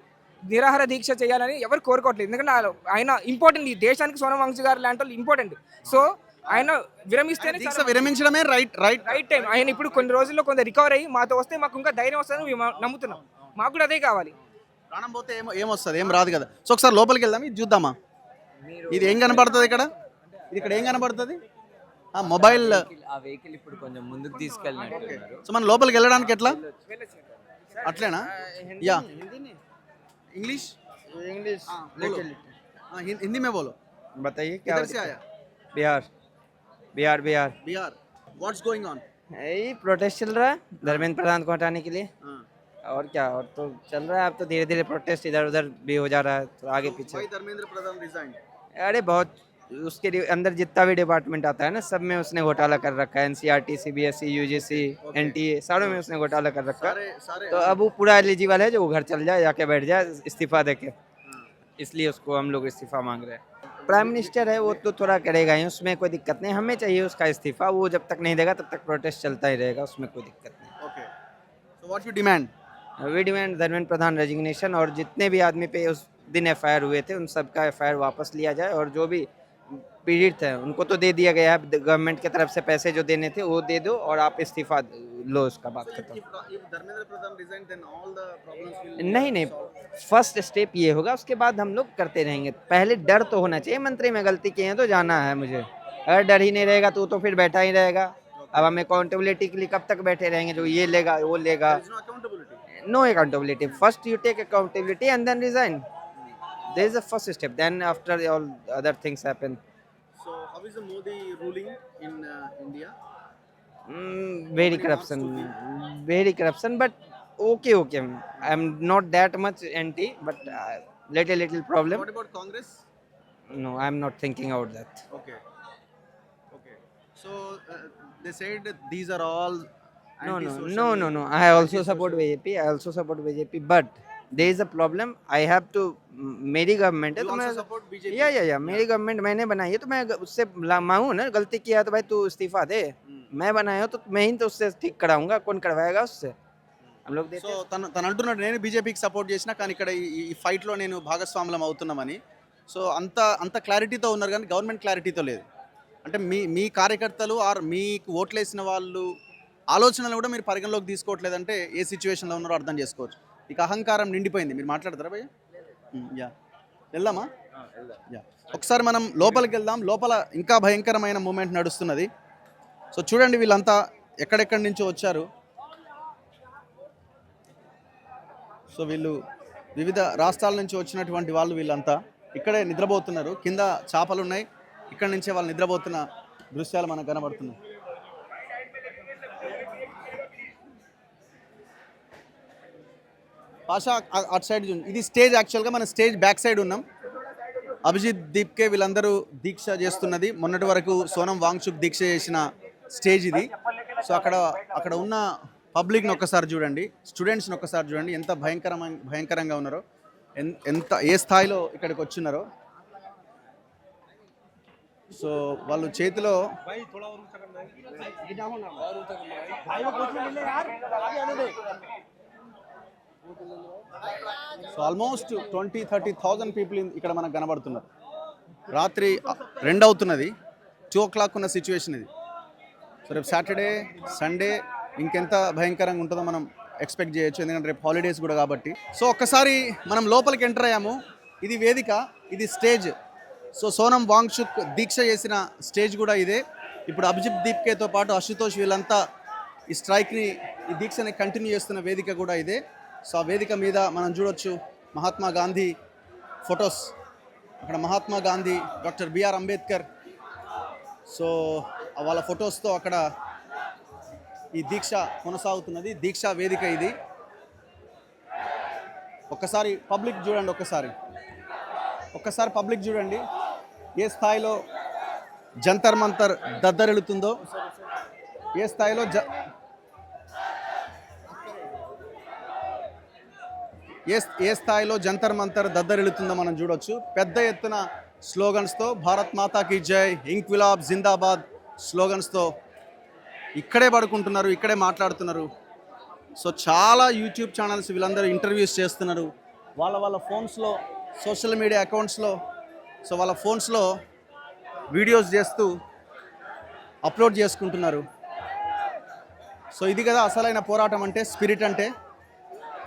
నిరాహార దీక్ష చేయాలని ఎవరు కోరుకోవట్లేదు. ఎందుకంటే ఆయన ఇంపార్టెంట్, ఈ దేశానికి సోనం వాంగ్షు గారు లాంటి వాళ్ళు ఇంపార్టెంట్. సో ఆయన విరమించడమే రైట్ టైం. ఆయన ఇప్పుడు కొన్ని రోజుల్లో కొంత రికవర్ అయ్యి మాతో వస్తే మాకు ఇంకా ధైర్యం వస్తుందని మేము నమ్ముతున్నాం. మాకు కూడా అదే కావాలి. ప్రాణం పోతే ఏమొస్తుంది, ఏం రాదు కదా. సో ఒకసారి లోపలికి వెళ్దాం, ఇది చూద్దామా. ఇది ఏం కనబడుతుంది ఇక్కడ ఏం కనబడుతుంది? మొబైల్. ఆ వెహికల్ ఇప్పుడు కొంచెం ముందుకు తీసుకెళ్ళినట్టు. సో మనం లోపలికి వెళ్ళడానికి ఎట్లా? అట్లేనా? యా, इंग्लिश हिंदी में बोलो. बताइए क्या किधर से आया? Bihar what's going on? यही प्रोटेस्ट चल रहा है धर्मेंद्र प्रधान को हटाने के लिए. और क्या, और तो चल रहा है. अब तो धीरे धीरे प्रोटेस्ट इधर उधर भी हो जा रहा है, तो आगे पीछे. धर्मेंद्र प्रधान रिजाइन? अरे बहुत, उसके अंदर जितना भी डिपार्टमेंट आता है ना, सब में उसने घोटाला कर रखा है. एनसीईआरटी, सीबीएसई, यूजीसी, एनटीए, सारों में उसने घोटाला कर रखा है. तो अब वो पूरा एलिजिबल है, जो वो घर चल जाए, जाके बैठ जाए, इस्तीफा देके. इसलिए उसको हम लोग इस्तीफा मांग रहे हैं। प्राइम मिनिस्टर है वो तो थोड़ा करेगा ही, उसमें कोई दिक्कत नहीं, हमें चाहिए उसका इस्तीफा, वो जब तक नहीं देगा तब तक प्रोटेस्ट चलता ही रहेगा, उसमें कोई दिक्कत नहीं। Okay so what you demand we demand Dharmendra Pradhan resignation, और जितने भी आदमी पे उस दिन एफआईआर हुए थे उन सब का एफआईआर वापस लिया जाए, और जो भी पीड़ित है उनको तो दे दिया गया है, गवर्नमेंट की तरफ से पैसे जो देने थे वो दे दो और आप इस्तीफा लो, उसका बात खत्म। if Dharmendra Pradhan resign then all the problems will नहीं नहीं, फर्स्ट स्टेप ये होगा, उसके बाद हम लोग करते रहेंगे। पहले डर तो होना चाहिए, मंत्री में गलती की है तो जाना है मुझे, अगर डर ही नहीं रहेगा तो फिर बैठा ही रहेगा। अब हम अकाउंटेबिलिटी के लिए कब तक बैठे रहेंगे, जो ये लेगा वो लेगा, there is no accountability no accountability. First you take accountability and then resign. There is a first step, then after all other things happen. so how is the Modi ruling in India Very corruption, but okay. I'm not that much anti, but little problem. what about Congress No, I'm not thinking about that. okay so they said that these are all No. I also support BJP, but there is a problem. I have to, मेरी गवर्नमेंट है you तो मैं also support BJP या मेरी गवर्नमेंट मैंने बनाई है तो मैं उससे मांगू ना, गलती किया तो भाई तू इस्तीफा दे, मैं बनाया हूं तो मैं ही तो उससे ठीक कराऊंगा, कौन करवाएगा उससे, हम लोग देते సో తను అంటున్నాడు నేను బీజేపీకి సపోర్ట్ చేసినా కానీ ఇక్కడ ఈ ఫైట్లో నేను భాగస్వాములం అవుతున్నామని. సో అంత క్లారిటీతో ఉన్నారు కానీ గవర్నమెంట్ క్లారిటీతో లేదు. అంటే మీ కార్యకర్తలు ఆర్ మీకు ఓట్లేసిన వాళ్ళు ఆలోచనలు కూడా మీరు పరిగణలోకి తీసుకోవట్లేదంటే ఏ సిచ్యువేషన్లో ఉన్నారో అర్థం చేసుకోవచ్చు. ఇక అహంకారం నిండిపోయింది. మీరు మాట్లాడతారా భయ్య? యా వెళ్దామా? యా ఒకసారి మనం లోపలికి వెళ్దాం. లోపల ఇంకా భయంకరమైన మూమెంట్ నడుస్తున్నది. సో చూడండి వీళ్ళంతా ఎక్కడెక్కడి నుంచో వచ్చారు. సో వీళ్ళు వివిధ రాష్ట్రాల నుంచి వచ్చినటువంటి వాళ్ళు వీళ్ళంతా ఇక్కడే నిద్రపోతున్నారు. కింద చాపలు ఉన్నాయి, ఇక్కడ నుంచే వాళ్ళు నిద్రపోతున్న దృశ్యాలు మనకు కనబడుతున్నాయి. పాషా అటు సైడ్ చూడండి, ఇది స్టేజ్. యాక్చువల్గా మన స్టేజ్ బ్యాక్ సైడ్ ఉన్నాం. అభిజిత్ దీప్కే వీళ్ళందరూ దీక్ష చేస్తున్నది. మొన్నటి వరకు సోనం వాంగ్చుక్ దీక్ష చేసిన స్టేజ్ ఇది. సో అక్కడ ఉన్న పబ్లిక్ని ఒక్కసారి చూడండి, స్టూడెంట్స్ని ఒక్కసారి చూడండి ఎంత భయంకరంగా ఉన్నారో, ఎంత ఏ స్థాయిలో ఇక్కడికి వచ్చినారో. సో వాళ్ళు చేతిలో సో ఆల్మోస్ట్ 20-30,000 పీపుల్ ఇక్కడ మనకు కనబడుతున్నారు. రాత్రి 2 అవుతున్నది, 2 o'clock ఉన్న సిచ్యువేషన్ ఇది. సో రేపు సాటర్డే సండే ఇంకెంత భయంకరంగా ఉంటుందో మనం ఎక్స్పెక్ట్ చేయొచ్చు, ఎందుకంటే రేపు హాలిడేస్ కూడా కాబట్టి. సో ఒక్కసారి మనం లోపలికి ఎంటర్ అయ్యాము. ఇది వేదిక, ఇది స్టేజ్. సో సోనం వాంగ్చుక్ దీక్ష చేసిన స్టేజ్ కూడా ఇదే. ఇప్పుడు అభిజిత్ దీప్కేతో పాటు అశుతోష్ వీళ్ళంతా ఈ స్ట్రైక్ని, ఈ దీక్షని కంటిన్యూ చేస్తున్న వేదిక కూడా ఇదే. సో ఆ వేదిక మీద మనం చూడొచ్చు మహాత్మా గాంధీ ఫొటోస్. అక్కడ Mahatma Gandhi, doctor BR Ambedkar, so వాళ్ళ ఫొటోస్తో అక్కడ ఈ దీక్ష కొనసాగుతున్నది. దీక్షా వేదిక ఇది. ఒక్కసారి పబ్లిక్ చూడండి, ఒక్కసారి పబ్లిక్ చూడండి ఏ స్థాయిలో జంతర్ మంతర్ దద్దరిల్లుతుందో, ఏ స్థాయిలో ఏ స్థాయిలో జంతర్ మంతర్ దద్దరిల్లుతుందో మనం చూడొచ్చు. పెద్ద ఎత్తున స్లోగన్స్తో భారత్ మాతాకి జై, ఇంక్విలాబ్ జిందాబాద్ స్లోగన్స్తో ఇక్కడే పడుకుంటున్నారు, ఇక్కడే మాట్లాడుతున్నారు. సో చాలా యూట్యూబ్ ఛానల్స్ వీళ్ళందరూ ఇంటర్వ్యూస్ చేస్తున్నారు వాళ్ళ ఫోన్స్లో, సోషల్ మీడియా అకౌంట్స్లో. సో వాళ్ళ ఫోన్స్లో వీడియోస్ చేస్తూ అప్లోడ్ చేసుకుంటున్నారు. సో ఇది కదా అసలైన పోరాటం అంటే, స్పిరిట్ అంటే.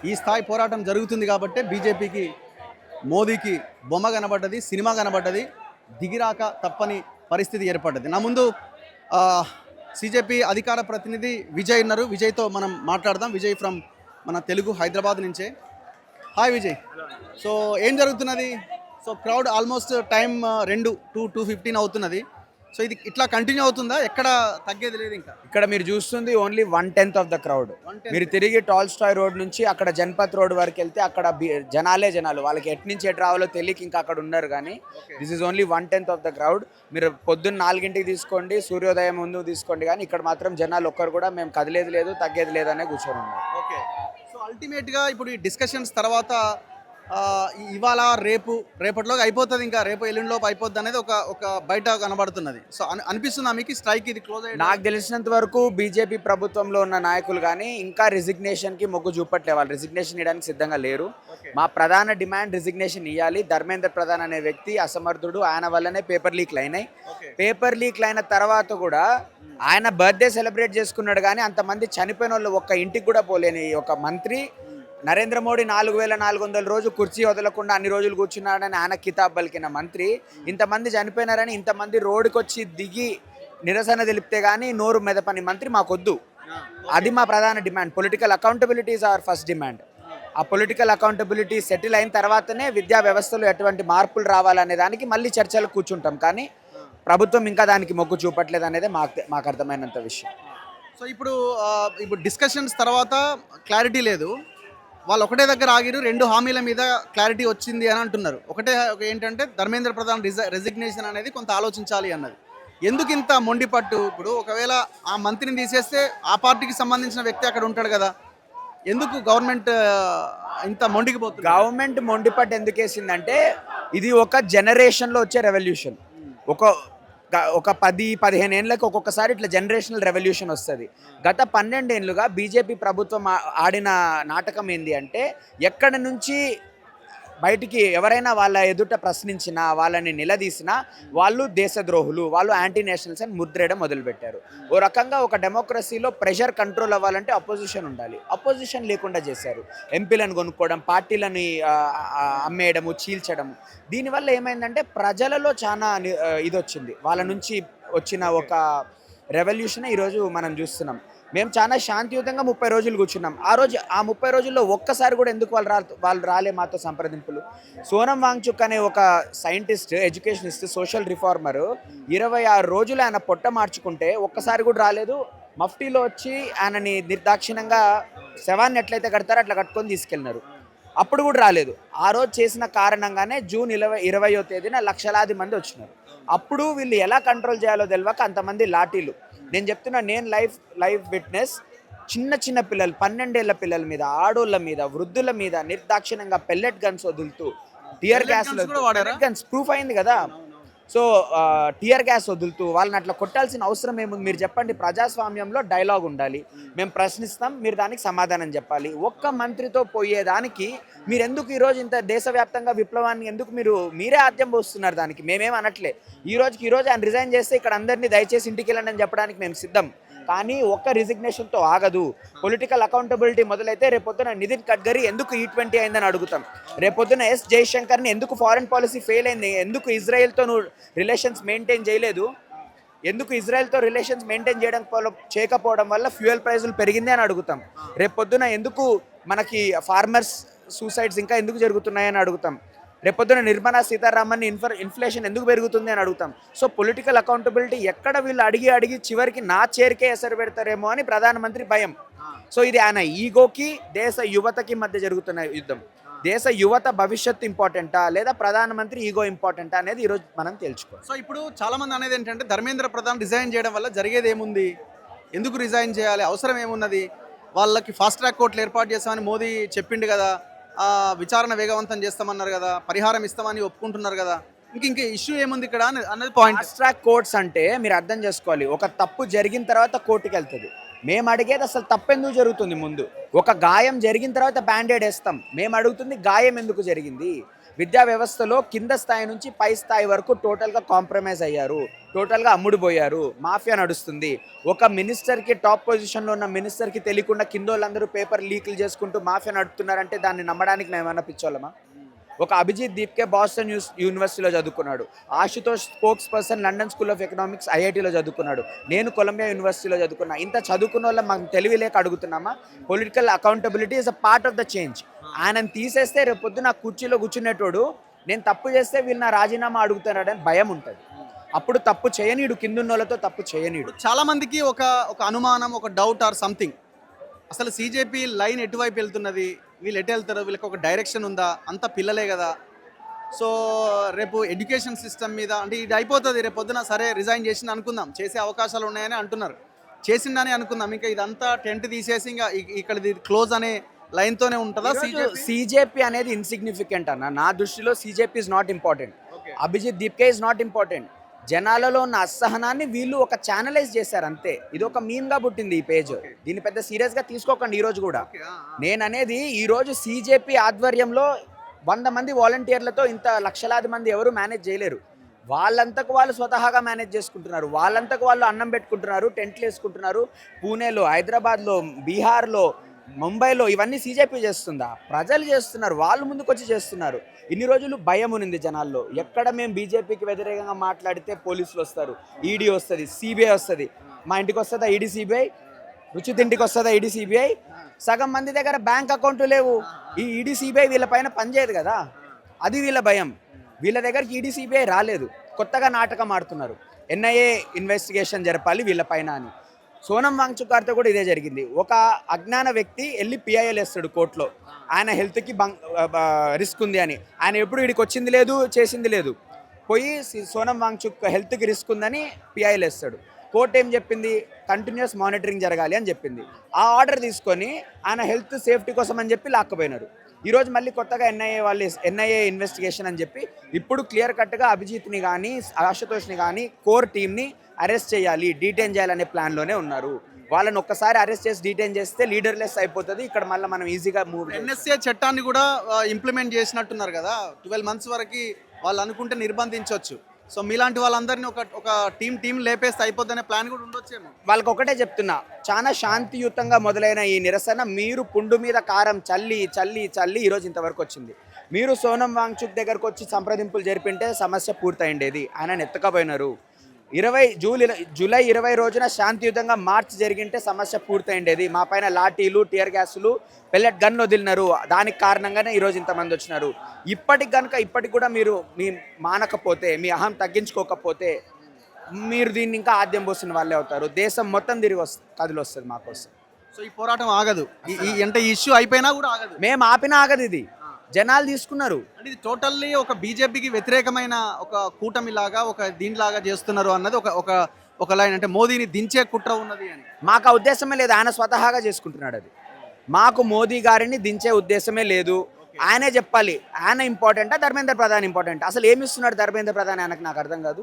ఈ స్థాయి పోరాటం జరుగుతుంది కాబట్టి బీజేపీకి, మోదీకి బొమ్మ కనబడ్డది, సినిమా కనబడ్డది, దిగిరాక తప్పని పరిస్థితి ఏర్పడ్డది. నా ముందు సిజేపీ అధికార ప్రతినిధి విజయ్ ఉన్నారు. విజయ్తో మనం మాట్లాడదాం. విజయ్ ఫ్రమ్ మన తెలుగు హైదరాబాద్ నుంచే. హాయ్ విజయ్. సో ఏం జరుగుతున్నది? సో క్రౌడ్ ఆల్మోస్ట్ టైం 2:15 అవుతున్నది. సో ఇది ఇట్లా కంటిన్యూ అవుతుందా? ఎక్కడ తగ్గేది లేదు ఇంకా? ఇక్కడ మీరు చూస్తుంది ఓన్లీ 1/10 ఆఫ్ ద క్రౌడ్. మీరు తిరిగి టాల్స్టాయ్ రోడ్ నుంచి అక్కడ జన్పత్ రోడ్ వరకు వెళ్తే అక్కడ జనాలు వాళ్ళకి ఎటు నుంచి ఎటు రావాలో తెలియక ఇంకా అక్కడ ఉన్నారు. కానీ this is only 1/10 of the crowd. మీరు పొద్దున్న 4 తీసుకోండి, సూర్యోదయం ముందు తీసుకోండి, కానీ ఇక్కడ మాత్రం జనాలు ఒక్కరు కూడా మేము కదిలేదు లేదు తగ్గేది లేదు అనే కూర్చొని ఉన్నారు. ఓకే. సో అల్టిమేట్గా ఇప్పుడు ఈ డిస్కషన్స్ తర్వాత ఇవాళ రేపటిలోకి అయిపోతుంది, ఇంకా రేపు ఎల్లుండిలోపు అయిపోద్ది అనేది ఒక బయట కనబడుతున్నది. సో అనిపిస్తుందా మీకు స్ట్రైక్ ఇది క్లోజ్ అయ్యి? నాకు తెలిసినంత వరకు బీజేపీ ప్రభుత్వంలో ఉన్న నాయకులు కానీ ఇంకా రిజిగ్నేషన్కి మొగ్గు చూపట్లే. వాళ్ళు రిజిగ్నేషన్ ఇవ్వడానికి సిద్ధంగా లేరు. మా ప్రధాన డిమాండ్ రిజిగ్నేషన్ ఇవ్వాలి. ధర్మేంద్ర ప్రధాన్ అనే వ్యక్తి అసమర్థుడు, ఆయన వల్లనే పేపర్ లీక్లు అయినాయి. పేపర్ లీక్లు అయిన తర్వాత కూడా ఆయన బర్త్డే సెలబ్రేట్ చేసుకున్నాడు, కానీ అంతమంది చనిపోయిన వాళ్ళు ఒక్క ఇంటికి కూడా పోలేని ఒక మంత్రి నరేంద్ర మోడీ 4400 రోజు కుర్చీ వదలకుండా అన్ని రోజులు కూర్చున్నాడని ఆయన కితాబ్ పలికిన మంత్రి ఇంతమంది చనిపోయినారని ఇంతమంది రోడ్డుకి వచ్చి దిగి నిరసన తెలిపితే కానీ నోరు మెదపని మంత్రి మాకొద్దు. అది మా ప్రధాన demand. Political accountability is our first demand. ఆ పొలిటికల్ అకౌంటబిలిటీ సెటిల్ అయిన తర్వాతనే విద్యా వ్యవస్థలో ఎటువంటి మార్పులు రావాలనే దానికి మళ్ళీ చర్చలు కూర్చుంటాం. కానీ ప్రభుత్వం ఇంకా దానికి మొగ్గు చూపట్లేదు అనేది మాకు అర్థమైనంత విషయం. సో ఇప్పుడు డిస్కషన్స్ తర్వాత క్లారిటీ లేదు, వాళ్ళు ఒకటే దగ్గర ఆగిరు, 2 హామీల మీద క్లారిటీ వచ్చింది అని అంటున్నారు. ఏంటంటే ధర్మేంద్ర ప్రధాన్ రెసిగ్నేషన్ అనేది కొంత ఆలోచించాలి అన్నది. ఎందుకు ఇంత మొండిపట్టు? ఇప్పుడు ఒకవేళ ఆ మంత్రిని తీసేస్తే ఆ పార్టీకి సంబంధించిన వ్యక్తి అక్కడ ఉంటాడు కదా, ఎందుకు గవర్నమెంట్ ఇంత మొండికిపోతుంది? గవర్నమెంట్ మొండిపట్టు ఎందుకు వేసిందంటే ఇది ఒక జనరేషన్లో వచ్చే రెవల్యూషన్. ఒక 10-15 ఏళ్ళకి ఒక్కొక్కసారి ఇట్లా జనరేషనల్ రెవల్యూషన్ వస్తుంది. గత 12 ఏళ్ళుగా బీజేపీ ప్రభుత్వం ఆడిన నాటకం ఏంటి అంటే ఎక్కడి నుంచి బయటికి ఎవరైనా వాళ్ళ ఎదుట ప్రశ్నించినా వాళ్ళని నిలదీసినా వాళ్ళు దేశద్రోహులు, వాళ్ళు యాంటీ నేషనల్స్ అని ముద్రేయడం మొదలుపెట్టారు. ఓ రకంగా ఒక డెమోక్రసీలో ప్రెషర్ కంట్రోల్ అవ్వాలంటే అపోజిషన్ ఉండాలి. అపోజిషన్ లేకుండా చేశారు. ఎంపీలను కొనుక్కోవడం, పార్టీలని అమ్మేయడము, చీల్చడము. దీనివల్ల ఏమైందంటే ప్రజలలో చాలా ఇది వచ్చింది. వాళ్ళ నుంచి వచ్చిన ఒక రెవల్యూషన్ ఈరోజు మనం చూస్తున్నాం. మేము చాలా శాంతియుతంగా 30 రోజులు కూర్చున్నాం. ఆ 30 రోజుల్లో ఒక్కసారి కూడా ఎందుకు వాళ్ళు రాలే మాతో సంప్రదింపులు? సోనం వాంగ్చుక్ అనే ఒక సైంటిస్ట్, ఎడ్యుకేషనిస్ట్, సోషల్ రిఫార్మరు 26 రోజులు ఆయన పొట్ట మార్చుకుంటే ఒక్కసారి కూడా రాలేదు. మఫ్టీలో వచ్చి ఆయనని నిర్దాక్షిణంగా శవాన్ని ఎట్లయితే కడతారో అట్లా కట్టుకొని తీసుకెళ్ళినారు. అప్పుడు కూడా రాలేదు. ఆ రోజు చేసిన కారణంగానే జూన్ 20వ తేదీన లక్షలాది మంది వచ్చినారు. అప్పుడు వీళ్ళు ఎలా కంట్రోల్ చేయాలో తెలియక అంతమంది లాఠీలు. నేను చెప్తున్నా, నేను లైవ్ విట్నెస్. చిన్న పిల్లలు, 12 ఏళ్ల పిల్లల మీద, ఆడోళ్ళ మీద, వృద్ధుల మీద నిర్దాక్షిణంగా పెల్లెట్ గన్స్ వదులుతూ, టియర్ గ్యాస్ గన్స్ ప్రూఫ్ అయింది కదా. సో టియర్ గ్యాస్ వదులుతూ వాళ్ళని అట్లా కొట్టాల్సిన అవసరం ఏముంది? మీరు చెప్పండి. ప్రజాస్వామ్యంలో డైలాగ్ ఉండాలి. మేము ప్రశ్నిస్తాం, మీరు దానికి సమాధానం చెప్పాలి. ఒక్క మంత్రితో పోయేదానికి మీరు ఎందుకు ఈరోజు ఇంత దేశవ్యాప్తంగా విప్లవాన్ని ఎందుకు మీరే ఆద్యం పోస్తున్నారు? దానికి మేమేం అనట్లే. ఈ రోజు ఆయన రిజైన్ చేస్తే ఇక్కడ అందరినీ దయచేసి ఇంటికి వెళ్ళండి అని చెప్పడానికి మేము సిద్ధం. కానీ ఒక్క రిజిగ్నేషన్తో ఆగదు. పొలిటికల్ అకౌంటబిలిటీ మొదలైతే రేపొద్దున నితిన్ గడ్కరీ ఎందుకు E20 అయిందని అడుగుతాం. రేపొద్దున S జయశంకర్ని ఎందుకు ఫారెన్ పాలసీ ఫెయిల్ అయింది, ఎందుకు ఇజ్రాయెల్తో నువ్వు రిలేషన్స్ మెయింటైన్ చేయలేదు, ఎందుకు ఇజ్రాయెల్తో రిలేషన్స్ మెయింటైన్ చేయకపోవడం వల్ల ఫ్యూయల్ ప్రైజులు పెరిగింది అని అడుగుతాం. రేపొద్దున ఎందుకు మనకి ఫార్మర్స్ సూసైడ్స్ ఇంకా ఎందుకు జరుగుతున్నాయని అడుగుతాం. రేపొద్దున నిర్మలా సీతారామన్ ఇన్ఫ్లేషన్ ఎందుకు పెరుగుతుంది అని అడుగుతాం. సో పొలిటికల్ అకౌంటబిలిటీ ఎక్కడ వీళ్ళు అడిగి చివరికి నా చేరికే ఎసరు పెడతారేమో అని ప్రధానమంత్రి భయం. సో ఇది ఆయన ఈగోకి, దేశ యువతకి మధ్య జరుగుతున్న యుద్ధం. దేశ యువత భవిష్యత్తు ఇంపార్టెంటా లేదా ప్రధానమంత్రి ఈగో ఇంపార్టెంటా అనేది ఈరోజు మనం తెలుసుకోవాలి. సో ఇప్పుడు చాలా మంది అనేది ఏంటంటే ధర్మేంద్ర ప్రధాన్ రిజైన్ చేయడం వల్ల జరిగేది ఏముంది, ఎందుకు రిజైన్ చేయాలి, అవసరం ఏమున్నది, వాళ్ళకి ఫాస్ట్ ట్రాక్ కోర్టులు ఏర్పాటు చేస్తామని మోదీ చెప్పిండు కదా, విచారణ వేగవంతం చేస్తామన్నారు కదా, పరిహారం ఇస్తామని ఒప్పుకుంటున్నారు కదా, ఇంక ఇష్యూ ఏముంది ఇక్కడ అన్నది పాయింట్. ఫాస్ట్ ట్రాక్ కోర్ట్స్ అంటే మీరు అర్థం చేసుకోవాలి, ఒక తప్పు జరిగిన తర్వాత కోర్టుకి వెళ్తుంది. మేము అడిగేది అసలు తప్పు ఎందుకు జరుగుతుంది ముందు. ఒక గాయం జరిగిన తర్వాత బ్యాండేడ్ వేస్తాం. మేము అడుగుతుంది గాయం ఎందుకు జరిగింది. విద్యా వ్యవస్థలో కింద స్థాయి నుంచి పై స్థాయి వరకు టోటల్గా కాంప్రమైజ్ అయ్యారు, టోటల్గా అమ్ముడుపోయారు, మాఫియా నడుస్తుంది. ఒక మినిస్టర్కి, టాప్ పొజిషన్లో ఉన్న మినిస్టర్కి తెలియకుండా కింద వాళ్ళందరూ పేపర్ లీకులు చేసుకుంటూ మాఫియా నడుపుతున్నారంటే దాన్ని నమ్మడానికి మేము ఏమన్నా పిచ్చోళ్ళమా? ఒక అభిజిత్ దీప్కే బాస్టన్ యూనివర్సిటీలో చదువుకున్నాడు. Ashutosh spokesperson London School of Economics IITలో చదువుకున్నాడు. నేను కొలంబియా యూనివర్సిటీలో చదువుకున్నా. ఇంత చదువుకున్న వాళ్ళ మాకు తెలివి లేక అడుగుతున్నామా? Political accountability is a part of the change. ఆయనను తీసేస్తే రేపు పొద్దు నా కుర్చీలో కూర్చునేటోడు నేను తప్పు చేస్తే వీళ్ళు నా రాజీనామా అడుగుతున్నాడని భయం ఉంటుంది. అప్పుడు తప్పు చేయనీడు, కిందున్న వాళ్ళతో తప్పు చేయనీడు. చాలా మందికి ఒక అనుమానం, ఒక డౌట్ ఆర్ సంథింగ్, అసలు CJP లైన్ ఎటువైపు వెళ్తున్నది, వీళ్ళు ఎటు వెళ్తారు, వీళ్ళకి ఒక డైరెక్షన్ ఉందా, అంతా పిల్లలే కదా. సో రేపు ఎడ్యుకేషన్ సిస్టమ్ మీద అంటే ఇది అయిపోతుంది రేపు పొద్దున, సరే రిజైన్ చేసింది అనుకుందాం, చేసే అవకాశాలు ఉన్నాయని అంటున్నారు, చేసిందని అనుకుందాం, ఇంకా ఇదంతా టెంట్ తీసేసి ఇంకా ఇక్కడ క్లోజ్ అనే లైన్తోనే ఉంటుందా సిజేపీ అనేది ఇన్సిగ్నిఫికెంట్ అన్న. నా దృష్టిలో CJP is not important, Abhijit Dipke is not important. జనాలలో ఉన్న అసహనాన్ని వీళ్ళు ఒక ఛానలైజ్ చేశారు అంతే. ఇది ఒక మీమ్గా పుట్టింది ఈ పేజ్. దీన్ని పెద్ద సీరియస్గా తీసుకోకండి. ఈరోజు కూడా నేననేది, ఈరోజు సిజేపీ ఆధ్వర్యంలో 100 మంది వాలంటీర్లతో ఇంత లక్షలాది మంది ఎవరు మేనేజ్ చేయలేరు. వాళ్ళంతకు వాళ్ళు స్వతహాగా మేనేజ్ చేసుకుంటున్నారు. వాళ్ళంతకు వాళ్ళు అన్నం పెట్టుకుంటున్నారు, టెంట్లు వేసుకుంటున్నారు. పూణేలో, హైదరాబాద్లో, బీహార్లో, ముంబైలో ఇవన్నీ సిజేపీ చేస్తుందా? ప్రజలు చేస్తున్నారు. వాళ్ళు ముందుకొచ్చి చేస్తున్నారు. ఇన్ని రోజులు భయం ఉంది జనాల్లో. ఎక్కడ మేము బీజేపీకి వ్యతిరేకంగా మాట్లాడితే పోలీసులు వస్తారు, ఈడీ వస్తుంది, సిబిఐ వస్తుంది. మా ఇంటికి వస్తుందా ఈడీ సిబిఐ? రుచిత ఇంటికి వస్తుందా ఈడీ సిబిఐ? సగం మంది దగ్గర బ్యాంక్ అకౌంట్లు లేవు. ఈ ఈడీ సిబిఐ వీళ్ళ పైన పనిచేయదు కదా, అది వీళ్ళ భయం. వీళ్ళ దగ్గరికి ఈడీ సిబిఐ రాలేదు, కొత్తగా నాటకం ఆడుతున్నారు. ఎన్ఐఏ ఇన్వెస్టిగేషన్ జరపాలి వీళ్ళ పైన అని. సోనం వాంగ్చుక్ గారితో కూడా ఇదే జరిగింది. ఒక అజ్ఞాన వ్యక్తి వెళ్ళి పిఐఎల్ వేస్తాడు కోర్టులో, ఆయన హెల్త్కి రిస్క్ ఉంది అని. ఆయన ఎప్పుడు వీడికి వచ్చింది లేదు, చేసింది లేదు. పోయి సోనం వాంగ్చుక్ హెల్త్కి రిస్క్ ఉందని పిఐఎల్ వేస్తాడు. కోర్టు ఏం చెప్పింది? కంటిన్యూస్ మానిటరింగ్ జరగాలి అని చెప్పింది. ఆ ఆర్డర్ తీసుకొని ఆయన హెల్త్ సేఫ్టీ కోసం అని చెప్పి లాక్కపోయినారు. ఈరోజు మళ్ళీ కొత్తగా ఎన్ఐఏ ఇన్వెస్టిగేషన్ అని చెప్పి ఇప్పుడు క్లియర్ కట్గా అభిజిత్ని కానీ ఆశుతోష్ని కానీ కోర్ టీమ్ని అరెస్ట్ చేయాలి, డీటైన్ చేయాలనే ప్లాన్లోనే ఉన్నారు. వాళ్ళని ఒక్కసారి అరెస్ట్ చేసి డీటైన్ చేస్తే లీడర్లెస్ అయిపోతుంది. ఇక్కడ మళ్ళీ మనం ఈజీగా మూవ్. ఎన్ఎస్ఏ చట్టాన్ని కూడా ఇంప్లిమెంట్ చేసినట్టున్నారు కదా, 12 months వరకు వాళ్ళు అనుకుంటే నిర్బంధించవచ్చు. సో మీలాంటి వాళ్ళందరినీ ఒక టీం లేపేస్తే అయిపోద్దనే ప్లాన్ కూడా ఉండొచ్చేమో. వాళ్ళకి ఒకటే చెప్తున్నా, చాలా శాంతియుతంగా మొదలైన ఈ నిరసన మీరు పుండు మీద కారం చల్లి చల్లి చల్లి ఈరోజు ఇంతవరకు వచ్చింది. మీరు సోనం వాంగ్చుక్ దగ్గరకు వచ్చి సంప్రదింపులు జరిపింటే సమస్య పూర్తయిండేది. ఆయన ఎత్తకపోయినారు. జూలై 20 రోజున శాంతియుతంగా మార్చ్ జరిగింటే సమస్య పూర్తయిండేది. మా పైన లాఠీలు, టియర్ గ్యాసులు, పెల్లెట్ గన్ వదిలినారు. దానికి కారణంగానే ఈరోజు ఇంతమంది వచ్చినారు. ఇప్పటికి కూడా మీరు మీ మానకపోతే, మీ అహం తగ్గించుకోకపోతే మీరు దీన్ని ఇంకా ఆద్యం పోసిన వాళ్ళే అవుతారు. దేశం మొత్తం తిరిగి కదిలొస్తుంది మాకోసం. సో ఈ పోరాటం ఆగదు, అంటే ఈ ఇష్యూ అయిపోయినా కూడా ఆగదు. మేము ఆపినా ఆగదు. ఇది జనాలు తీసుకున్నారు. అంటే ఇది టోటల్లీ ఒక బీజేపీకి వ్యతిరేకమైన ఒక కూటమిలాగా, ఒక దీనిలాగా చేస్తున్నారు అన్నది ఒక లైన్. అంటే మోదీని దించే కుట్ర ఉన్నది అని. మాకు ఆ ఉద్దేశమే లేదు. ఆయన స్వతహాగా చేసుకుంటున్నాడు అది. మాకు మోదీ గారిని దించే ఉద్దేశమే లేదు. ఆయనే చెప్పాలి, ఆయన ఇంపార్టెంటా ధర్మేంద్ర ప్రధాన్ ఇంపార్టెంట్? అసలు ఏమి ఇస్తున్నాడు ధర్మేంద్ర ప్రధాన్ ఆయనకు? నాకు అర్థం కాదు.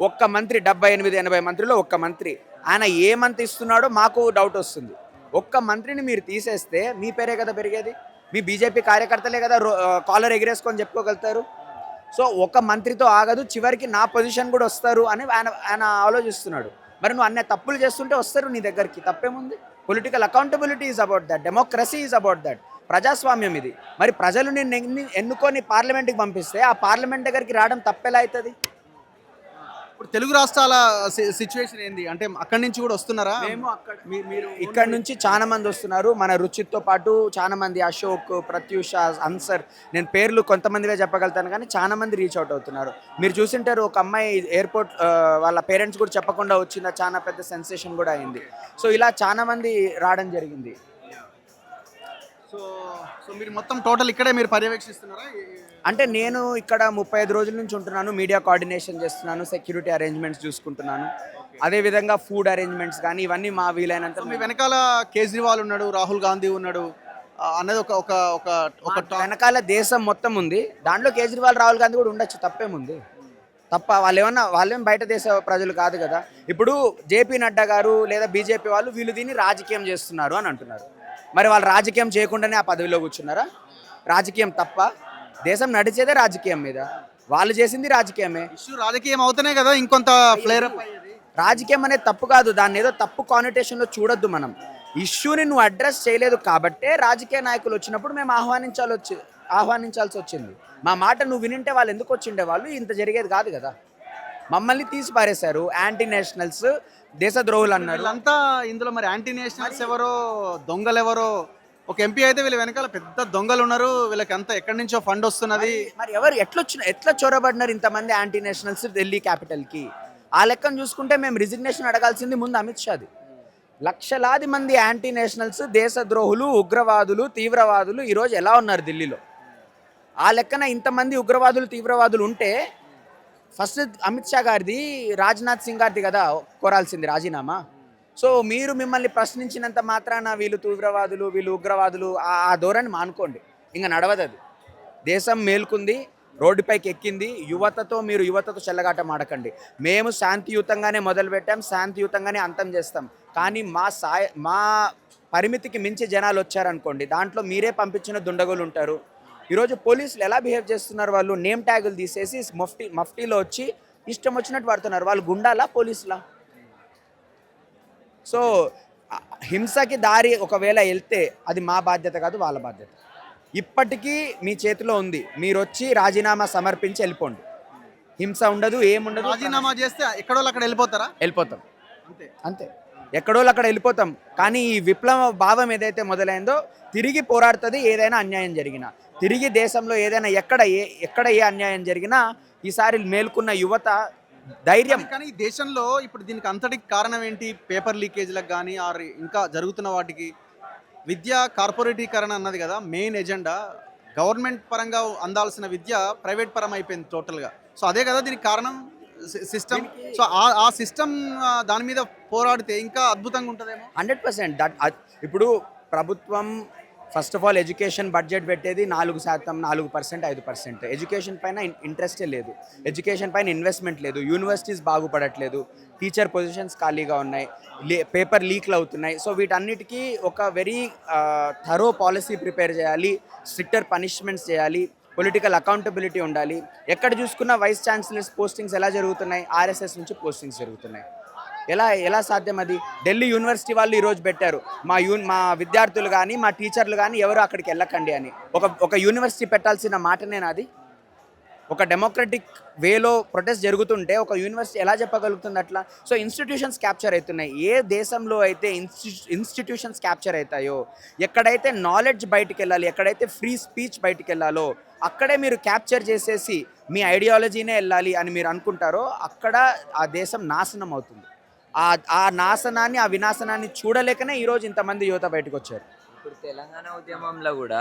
ఒక్క మంత్రి 78-80 మంత్రిలో ఒక్క మంత్రి, ఆయన ఏ మంత్రి ఇస్తున్నాడో మాకు డౌట్ వస్తుంది. ఒక్క మంత్రిని మీరు తీసేస్తే మీ పేరే కదా పెరిగేది. మీ బీజేపీ కార్యకర్తలే కదా కాలర్ ఎగిరేసుకొని చెప్పుకోగలుగుతారు. సో ఒక మంత్రితో ఆగదు, చివరికి నా పొజిషన్ కూడా వస్తారు అని ఆయన ఆలోచిస్తున్నాడు. మరి నువ్వు అన్ని తప్పులు చేస్తుంటే వస్తారు నీ దగ్గరికి, తప్పేముంది? Political accountability is about that, democracy is about that. ప్రజాస్వామ్యం ఇది. మరి ప్రజలు నిన్ను ఎన్నుకొని పార్లమెంట్కి పంపిస్తే ఆ పార్లమెంట్ దగ్గరికి రావడం తప్పెలా అవుతుంది? ఇప్పుడు తెలుగు రాష్ట్రాల సిచ్యువేషన్ ఏంది? అంటే అక్కడి నుంచి కూడా వస్తున్నారా? మేము మీరు ఇక్కడ నుంచి చాలా మంది వస్తున్నారు. మన రుచితో పాటు చాలా మంది, అశోక్, ప్రత్యూష, అన్సర్, నేను పేర్లు కొంతమందివే చెప్పగలుగుతాను కానీ చాలా మంది రీచ్ అవుట్ అవుతున్నారు. మీరు చూసింటారు, ఒక అమ్మాయి ఎయిర్పోర్ట్ వాళ్ళ పేరెంట్స్ కూడా చెప్పకుండా వచ్చింది, చాలా పెద్ద సెన్సేషన్ కూడా అయింది. సో ఇలా చాలా మంది రావడం జరిగింది. సో మీరు మొత్తం టోటల్ ఇక్కడే మీరు పర్యవేక్షిస్తున్నారా? అంటే నేను ఇక్కడ 35 రోజుల నుంచి ఉంటున్నాను. మీడియా కోఆర్డినేషన్ చేస్తున్నాను, సెక్యూరిటీ అరేంజ్మెంట్స్ చూసుకుంటున్నాను. అదేవిధంగా ఫుడ్ అరేంజ్మెంట్స్ కానీ ఇవన్నీ మా వీలైనంత. మీ వెనకాల కేజ్రీవాల్ ఉన్నాడు, రాహుల్ గాంధీ ఉన్నాడు అన్నది ఒక వెనకాల దేశం మొత్తం ఉంది. దాంట్లో కేజ్రీవాల్, రాహుల్ గాంధీ కూడా ఉండొచ్చు, తప్పేముంది? తప్ప వాళ్ళేం బయట దేశ ప్రజలు కాదు కదా. ఇప్పుడు జేపీ నడ్డా గారు లేదా బీజేపీ వాళ్ళు వీళ్ళు దీన్ని రాజకీయం చేస్తున్నారు అని అంటున్నారు. మరి వాళ్ళు రాజకీయం చేయకుండానే ఆ పదవిలో కూర్చున్నారా? రాజకీయం తప్ప? దేశం నడిచేదే రాజకీయం మీద. వాళ్ళు చేసింది రాజకీయమే. ఇష్యూ రాజకీయం అవుతనే కదా ఇంకొంత ఫ్లేర్ అప్ అయ్యేది. రాజకీయం అనేది తప్పు కాదు, దాన్ని ఏదో తప్పు కానిటేషన్లో చూడొద్దు మనం. ఇష్యూని నువ్వు అడ్రస్ చేయలేదు కాబట్టే రాజకీయ నాయకులు వచ్చినప్పుడు మేము ఆహ్వానించాల్సి వచ్చింది. మా మాట నువ్వు వినింటే వాళ్ళు ఎందుకు వచ్చిండే వాళ్ళు, ఇంత జరిగేది కాదు కదా. మమ్మల్ని తీసి పారేశారు. యాంటీ నేషనల్స్, దేశద్రోహులు అన్నారు. వీళ్ళంతా ఇందులో మరి యాంటీ నేషనల్స్ ఎవరో, దొంగలు ఎవరో, ఒక ఎంపీ అయితే వీళ్ళ వెనకాల పెద్ద దొంగలు ఉన్నారు, వీళ్ళకి అంతా ఎక్కడి నుంచో ఫండ్ వస్తున్నది. మరి ఎవరు ఎట్లా చొరబడినారు ఇంతమంది యాంటీ నేషనల్స్ ఢిల్లీ క్యాపిటల్కి? ఆ లెక్కను చూసుకుంటే మేము రిజిగ్నేషన్ అడగాల్సింది ముందు అమిత్ షాది. లక్షలాది మంది యాంటీ నేషనల్స్, దేశద్రోహులు, ఉగ్రవాదులు, తీవ్రవాదులు ఈరోజు ఎలా ఉన్నారు ఢిల్లీలో? ఆ లెక్కన ఇంతమంది ఉగ్రవాదులు, తీవ్రవాదులు ఉంటే ఫస్ట్ అమిత్ షా గారిది, రాజ్నాథ్ సింగ్ గారిది కదా కోరాల్సింది రాజీనామా. సో మీరు మిమ్మల్ని ప్రశ్నించినంత మాత్రాన వీళ్ళు తీవ్రవాదులు, వీళ్ళు ఉగ్రవాదులు ఆ ధోరణి మానుకోండి. ఇంకా నడవదు అది. దేశం మేల్కుంది, రోడ్డుపైకి ఎక్కింది. యువతతో చెల్లగాటం ఆడకండి. మేము శాంతియుతంగానే మొదలుపెట్టాం, శాంతియుతంగానే అంతం చేస్తాం. కానీ మా పరిమితికి మించి జనాలు వచ్చారనుకోండి, దాంట్లో మీరే పంపించిన దుండగులు ఉంటారు. ఈరోజు పోలీసులు ఎలా బిహేవ్ చేస్తున్నారు, వాళ్ళు నేమ్ ట్యాగులు తీసేసి మఫ్టీలో వచ్చి ఇష్టం వచ్చినట్టు వాడుతున్నారు. వాళ్ళు గుండాలా పోలీసులా? సో హింసకి దారి ఒకవేళ వెళ్తే అది మా బాధ్యత కాదు, వాళ్ళ బాధ్యత. ఇప్పటికీ మీ చేతిలో ఉంది. మీరు వచ్చి రాజీనామా సమర్పించి వెళ్ళిపోండి. హింస ఉండదు, ఏముండదు. రాజీనామా చేస్తే ఎక్కడో అక్కడ వెళ్ళిపోతారా? వెళ్ళిపోతాం, అంతే. అంతే. ఎక్కడో అక్కడ వెళ్ళిపోతాం. కానీ ఈ విప్లవ భావం ఏదైతే మొదలైందో తిరిగి పోరాడుతుంది. ఏదైనా అన్యాయం జరిగినా, తిరిగి దేశంలో ఏదైనా ఎక్కడ ఏ అన్యాయం జరిగినా ఈసారి మేల్కొన్న యువత ధైర్యం. కానీ ఈ దేశంలో ఇప్పుడు దీనికి అంతటికి కారణం ఏంటి? పేపర్ లీకేజ్లకు కానీ ఆర్ ఇంకా జరుగుతున్న వాటికి విద్య కార్పొరేటీకరణ అన్నది కదా మెయిన్ ఎజెండా. గవర్నమెంట్ పరంగా అందాల్సిన విద్య ప్రైవేట్ పరం అయిపోయింది టోటల్గా. సో అదే కదా దీనికి కారణం, సిస్టమ్. సో ఆ సిస్టమ్ దాని మీద పోరాడితే ఇంకా అద్భుతంగా ఉంటుందేమో. 100%. ఇప్పుడు ప్రభుత్వం first of all education budget పెట్టేది 4%, 4%, 5%. ఎడ్యుకేషన్ పైన ఇంట్రెస్టే లేదు, ఎడ్యుకేషన్ పైన ఇన్వెస్ట్మెంట్ లేదు, యూనివర్సిటీస్ బాగుపడట్లేదు, టీచర్ పొజిషన్స్ ఖాళీగా ఉన్నాయి, పేపర్ లీక్లు అవుతున్నాయి. సో వీటన్నిటికీ ఒక వెరీ థరో పాలసీ ప్రిపేర్ చేయాలి, స్ట్రిక్టర్ పనిష్మెంట్స్ చేయాలి, పొలిటికల్ అకౌంటబిలిటీ ఉండాలి. ఎక్కడ చూసుకున్న వైస్ ఛాన్సలర్స్ పోస్టింగ్స్ ఎలా జరుగుతున్నాయి? RSS నుంచి పోస్టింగ్స్ జరుగుతున్నాయి. ఎలా సాధ్యం అది? ఢిల్లీ యూనివర్సిటీ వాళ్ళు ఈరోజు పెట్టారు, మా విద్యార్థులు కానీ మా టీచర్లు కానీ ఎవరు అక్కడికి వెళ్ళకండి అని. ఒక యూనివర్సిటీ పెట్టాల్సిన మాటనేనా అది? ఒక డెమోక్రటిక్ వేలో ప్రొటెస్ట్ జరుగుతుంటే ఒక యూనివర్సిటీ ఎలా చెప్పగలుగుతుంది అట్లా? సో ఇన్స్టిట్యూషన్స్ క్యాప్చర్ అవుతున్నాయి. ఏ దేశంలో అయితే ఇన్స్టిట్యూషన్స్ క్యాప్చర్ అవుతాయో, ఎక్కడైతే నాలెడ్జ్ బయటికి వెళ్ళాలి, ఎక్కడైతే ఫ్రీ స్పీచ్ బయటికి వెళ్ళాలో అక్కడే మీరు క్యాప్చర్ చేసేసి మీ ఐడియాలజీనే వెళ్ళాలి అని మీరు అనుకుంటారో అక్కడ ఆ దేశం నాశనం అవుతుంది. ఆ నాశనాన్ని, ఆ వినాశనాన్ని చూడలేకనే ఈరోజు ఇంతమంది యువత బయటకు వచ్చారు. ఇప్పుడు తెలంగాణ ఉద్యమంలో కూడా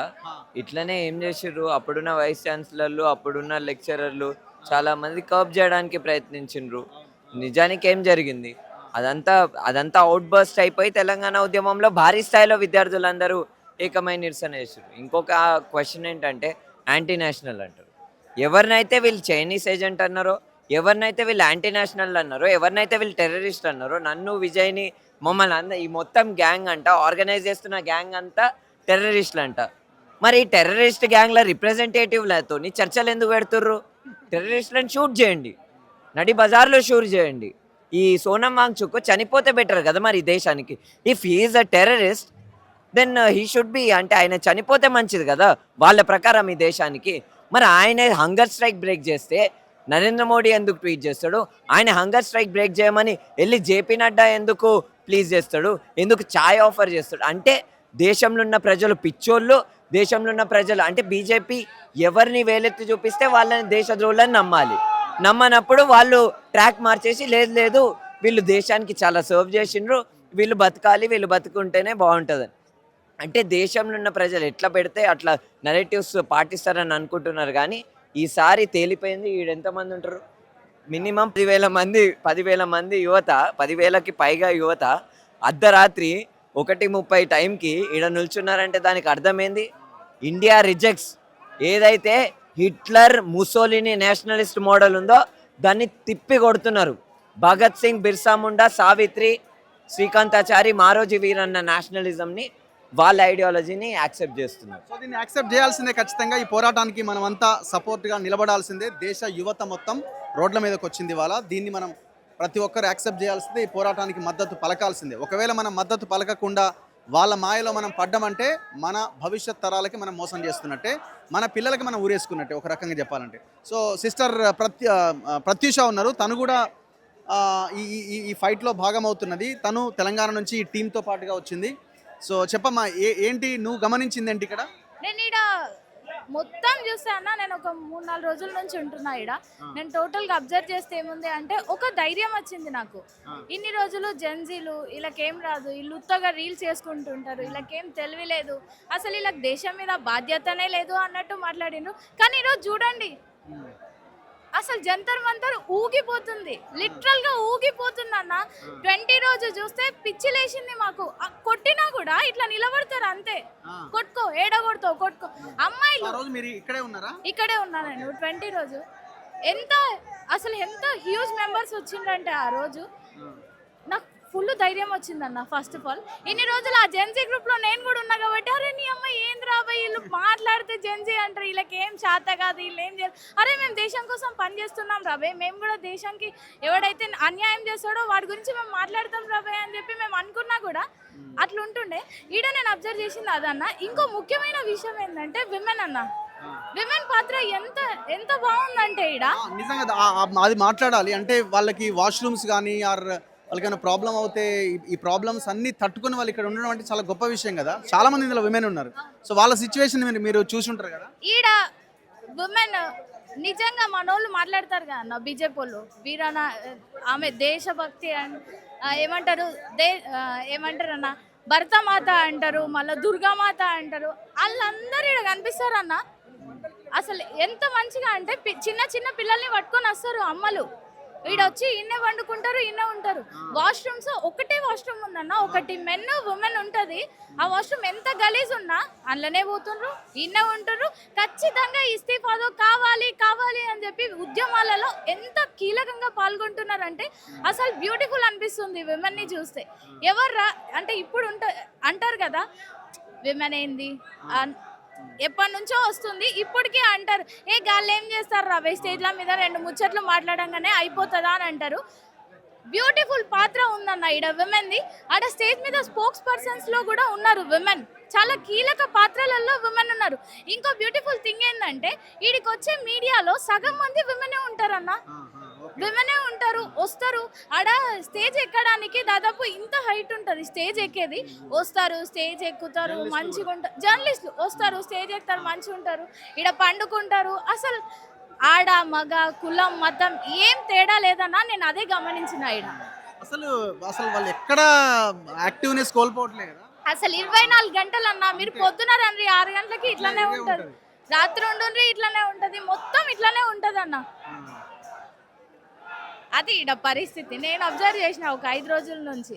ఇట్లనే ఏం చేసిర్రు, అప్పుడున్న వైస్ ఛాన్సలర్లు, అప్పుడున్న లెక్చరర్లు చాలా మంది కర్బ్ చేయడానికి ప్రయత్నించిండ్రు. నిజానికి ఏం జరిగింది? అదంతా అవుట్ బర్స్ట్ అయిపోయి తెలంగాణ ఉద్యమంలో భారీ స్థాయిలో విద్యార్థులందరూ ఏకమై నిరసన చేసారు. ఇంకొక క్వశ్చన్ ఏంటంటే యాంటీ నేషనల్ అంటారు. ఎవరినైతే వీళ్ళు చైనీస్ ఏజెంట్ అన్నారో, ఎవరినైతే వీళ్ళు యాంటీ నేషనల్ అన్నారో, ఎవరినైతే వీళ్ళు టెర్రరిస్ట్ అన్నారో, నన్ను విజయ్ని మమ్మల్ని ఈ మొత్తం గ్యాంగ్ అంట, ఆర్గనైజ్ చేస్తున్న గ్యాంగ్ అంతా టెర్రరిస్టులు అంట. మరి ఈ టెర్రరిస్ట్ గ్యాంగ్ల రిప్రజెంటేటివ్లతో చర్చలు ఎందుకు పెడుతుర్రు? టెర్రరిస్టులను షూట్ చేయండి, నడి బజార్లో షూట్ చేయండి. ఈ సోనం వాంగ్చుక్ చనిపోతే బెటర్ కదా మరి ఈ దేశానికి. If he is a terrorist then he should be, అంటే ఆయన చనిపోతే మంచిది కదా వాళ్ళ ప్రకారం ఈ దేశానికి. మరి ఆయన హంగర్ స్ట్రైక్ బ్రేక్ చేస్తే నరేంద్ర మోడీ ఎందుకు ట్వీట్ చేస్తాడు? ఆయన హంగర్ స్ట్రైక్ బ్రేక్ చేయమని వెళ్ళి జేపీ నడ్డా ఎందుకు ప్లీజ్ చేస్తాడు? ఎందుకు ఛాయ్ ఆఫర్ చేస్తాడు? అంటే దేశంలో ఉన్న ప్రజలు పిచ్చోళ్ళు, దేశంలో ఉన్న ప్రజలు అంటే బీజేపీ ఎవరిని వేలెత్తి చూపిస్తే వాళ్ళని దేశద్రోహులని నమ్మాలి. నమ్మనప్పుడు వాళ్ళు ట్రాక్ మార్చేసి లేదు వీళ్ళు దేశానికి చాలా సర్వ్ చేసిండ్రు, వీళ్ళు బతకాలి, వీళ్ళు బతుకుంటేనే బాగుంటుంది. అంటే దేశంలో ఉన్న ప్రజలు ఎట్లా పెడితే అట్లా నెరేటివ్స్ పాటిస్తారని అనుకుంటున్నారు. కానీ ఈసారి తేలిపోయింది. ఎంతమంది ఉంటారు? మినిమం 10,000 మంది యువత, 10,000కి పైగా యువత అర్ధరాత్రి 1:30 టైంకి ఈడ నిల్చున్నారంటే దానికి అర్థమైంది ఇండియా రిజెక్ట్స్ ఏదైతే హిట్లర్, ముసోలిని నేషనలిస్ట్ మోడల్ ఉందో దాన్ని తిప్పి కొడుతున్నారు. భగత్ సింగ్, బిర్సా ముండా, సావిత్రి, శ్రీకాంతాచారి, మారోజీ వీరన్న నేషనలిజంని, వాళ్ళ ఐడియాలజీని యాక్సెప్ట్ చేస్తున్నారు. సో దీన్ని యాక్సెప్ట్ చేయాల్సిందే ఖచ్చితంగా. ఈ పోరాటానికి మనమంతా సపోర్ట్గా నిలబడాల్సిందే. దేశ యువత మొత్తం రోడ్ల మీదకి వచ్చింది ఇవాళ. దీన్ని మనం ప్రతి ఒక్కరు యాక్సెప్ట్ చేయాల్సిందే. ఈ పోరాటానికి మద్దతు పలకాల్సిందే. ఒకవేళ మనం మద్దతు పలకకుండా వాళ్ళ మాయలో మనం పడ్డమంటే మన భవిష్యత్ తరాలకి మనం మోసం చేస్తున్నట్టే, మన పిల్లలకి మనం ఊరేసుకున్నట్టే ఒక రకంగా చెప్పాలంటే. సో సిస్టర్ ప్రత్యూష ఉన్నారు, తను కూడా ఈ ఫైట్లో భాగమవుతున్నది. తను తెలంగాణ నుంచి ఈ టీంతో పాటుగా వచ్చింది. సో చెప్పమ్మా, ఏంటి నువ్వు గమనించింది ఏంటి ఇక్కడ? నేను ఇక్కడ మొత్తం చూస్తే అన్న, నేను ఒక 3-4 రోజుల నుంచి ఉంటున్నా ఇక్కడ. నేను టోటల్గా అబ్జర్వ్ చేస్తే ఏముంది అంటే ఒక ధైర్యం వచ్చింది నాకు. ఇన్ని రోజులు జెన్జీలు వీళ్ళకేం రాదు, వీళ్ళు ఉత్తగా రీల్స్ చేసుకుంటుంటారు, వీళ్ళకేం తెలివి లేదు, అసలు వీళ్ళకి దేశం మీద బాధ్యతనే లేదు అన్నట్టు మాట్లాడిండ్రు. కానీ ఈరోజు చూడండి, అసలు జంతర్ మంతర్ ఊగిపోతుంది, లిటరల్ గా ఊగిపోతుంది అన్న. 20 రోజు చూస్తే పిచ్చి లేచింది మాకు. కొట్టినా కూడా ఇట్లా నిలబడతారు అంతే, కొట్టుకో ఏడగొడతావు కొట్టుకో. అమ్మాయిలు ఆ రోజు మీరు ఇక్కడే ఉన్నారా? ఇక్కడే ఉన్నా నేను 20 రోజు. అసలు ఎంత హ్యూజ్ మెంబర్స్ వచ్చిందంటే ఆ రోజు నాకు ఫుల్ ధైర్యం వచ్చిందన్న. ఫస్ట్ ఆఫ్ ఆల్ ఇన్ని రోజులు ఆ జెన్జీ గ్రూప్ లో నేను కూడా ఉన్నా కాబట్టి, అరే నీ అమ్మ ఏంది రాబాయి వీళ్ళు మాట్లాడితే జెన్జీ అంటారు, వీళ్ళకి ఏం చేత కాదు, వీళ్ళు ఏం చేయాలి, అరే మేము దేశం కోసం పని చేస్తున్నాం రాబాయ్, మేము కూడా దేశానికి ఎవడైతే అన్యాయం చేస్తాడో వాడి గురించి మేము మాట్లాడతాం రాబాయ్ అని చెప్పి మేము అనుకున్నా కూడా అట్లా ఉంటుండే. ఈడ నేను అబ్జర్వ్ చేసింది అదన్న. ఇంకో ముఖ్యమైన విషయం ఏంటంటే విమెన్ అన్న, విమెన్ పాత్ర ఎంత ఎంత బాగుందంటే ఈడ నిజంగా అది మాట్లాడాలి. అంటే వాళ్ళకి వాష్రూమ్స్ కానీ ఆర్ వాళ్ళకైనా ప్రాబ్లం అవుతే ఈ ప్రాబ్లమ్స్ అన్ని తట్టుకొని వాళ్ళు ఇక్కడ ఉండడం అంటే చాలా గొప్ప విషయం కదా. చాలా మంది ఇందులో విమెన్ ఉన్నారు. సో వాళ్ళ సిచ్యువేషన్ మీరు చూసి ఉంటారు కదా. ఈడ ఉమెన్ నిజంగా మనోళ్ళు మాట్లాడతారు కదా అన్న, బీజేపీ వాళ్ళు వీరన్న ఆమె దేశభక్తి ఏమంటారు ఏమంటారు అన్న, భరతమాత అంటారు, మళ్ళీ దుర్గామాత అంటారు. వాళ్ళందరూ ఇక్కడ కనిపిస్తారు అన్న. అసలు ఎంత మంచిగా అంటే చిన్న చిన్న పిల్లల్ని పట్టుకొని వస్తారు అమ్మలు, ఈడొచ్చి ఇన్నే వండుకుంటారు, ఇన్నే ఉంటారు. వాష్రూమ్స్ ఒకటే వాష్రూమ్ ఉందన్న, ఒకటి మెన్ ఉమెన్ ఉంటుంది. ఆ వాష్రూమ్ ఎంత గలీజ్ ఉన్నా అందులోనే పోతుండ్రు, ఇన్నే ఉంటుర్రు. ఖచ్చితంగా ఇస్తీఫాదో కావాలి కావాలి అని చెప్పి ఉద్యమాలలో ఎంత కీలకంగా పాల్గొంటున్నారంటే అసలు బ్యూటిఫుల్ అనిపిస్తుంది విమెన్ని చూస్తే. ఎవర్రా అంటే ఇప్పుడు అంటారు కదా విమెన్ ఏంది ఎప్పటి నుంచో వస్తుంది, ఇప్పటికే అంటారు ఏ గాళ్ళు ఏం చేస్తారు రా స్టేజ్ల మీద 2 ముచ్చట్లు మాట్లాడంగానే అయిపోతుందా అని అంటారు. బ్యూటిఫుల్ పాత్ర ఉందన్న ఈడ విమెన్ది. ఆడ స్టేజ్ మీద స్పోక్స్ పర్సన్స్ లో కూడా ఉన్నారు విమెన్, చాలా కీలక పాత్రలలో విమెన్ ఉన్నారు. ఇంకో బ్యూటిఫుల్ థింగ్ ఏంటంటే ఈడికి వచ్చే మీడియాలో సగం మంది విమెనే ఉంటారన్న, విమెనే ఉంటారు, వస్తారు. ఆడ స్టేజ్ ఎక్కడానికి దాదాపు ఇంత హైట్ ఉంటుంది స్టేజ్ ఎక్కేది. వస్తారు, స్టేజ్ ఎక్కుతారు, మంచిగా ఉంటారు. జర్నలిస్టులు వస్తారు, స్టేజ్ ఎక్కుతారు, మంచిగా ఉంటారు, ఈడ పండుకుంటారు. అసలు ఆడ మగ కులం మతం ఏం తేడా లేదన్నా, నేను అదే గమనించిన ఈడ. అసలు వాళ్ళు ఎక్కడ యాక్టివ్నెస్ కోల్పోవట్లేదు కదా. అసలు 24 గంటలు అన్నా, మీరు పొద్దున రండి 6 గంటలకి ఇట్లానే ఉంటుంది, రాత్రి ఉండుండ్రి ఇట్లానే ఉంటుంది, మొత్తం ఇట్లానే ఉంటుంది అన్న. అది ఈడ పరిస్థితి నేను అబ్జర్వ్ చేసిన ఒక 5 రోజుల నుంచి.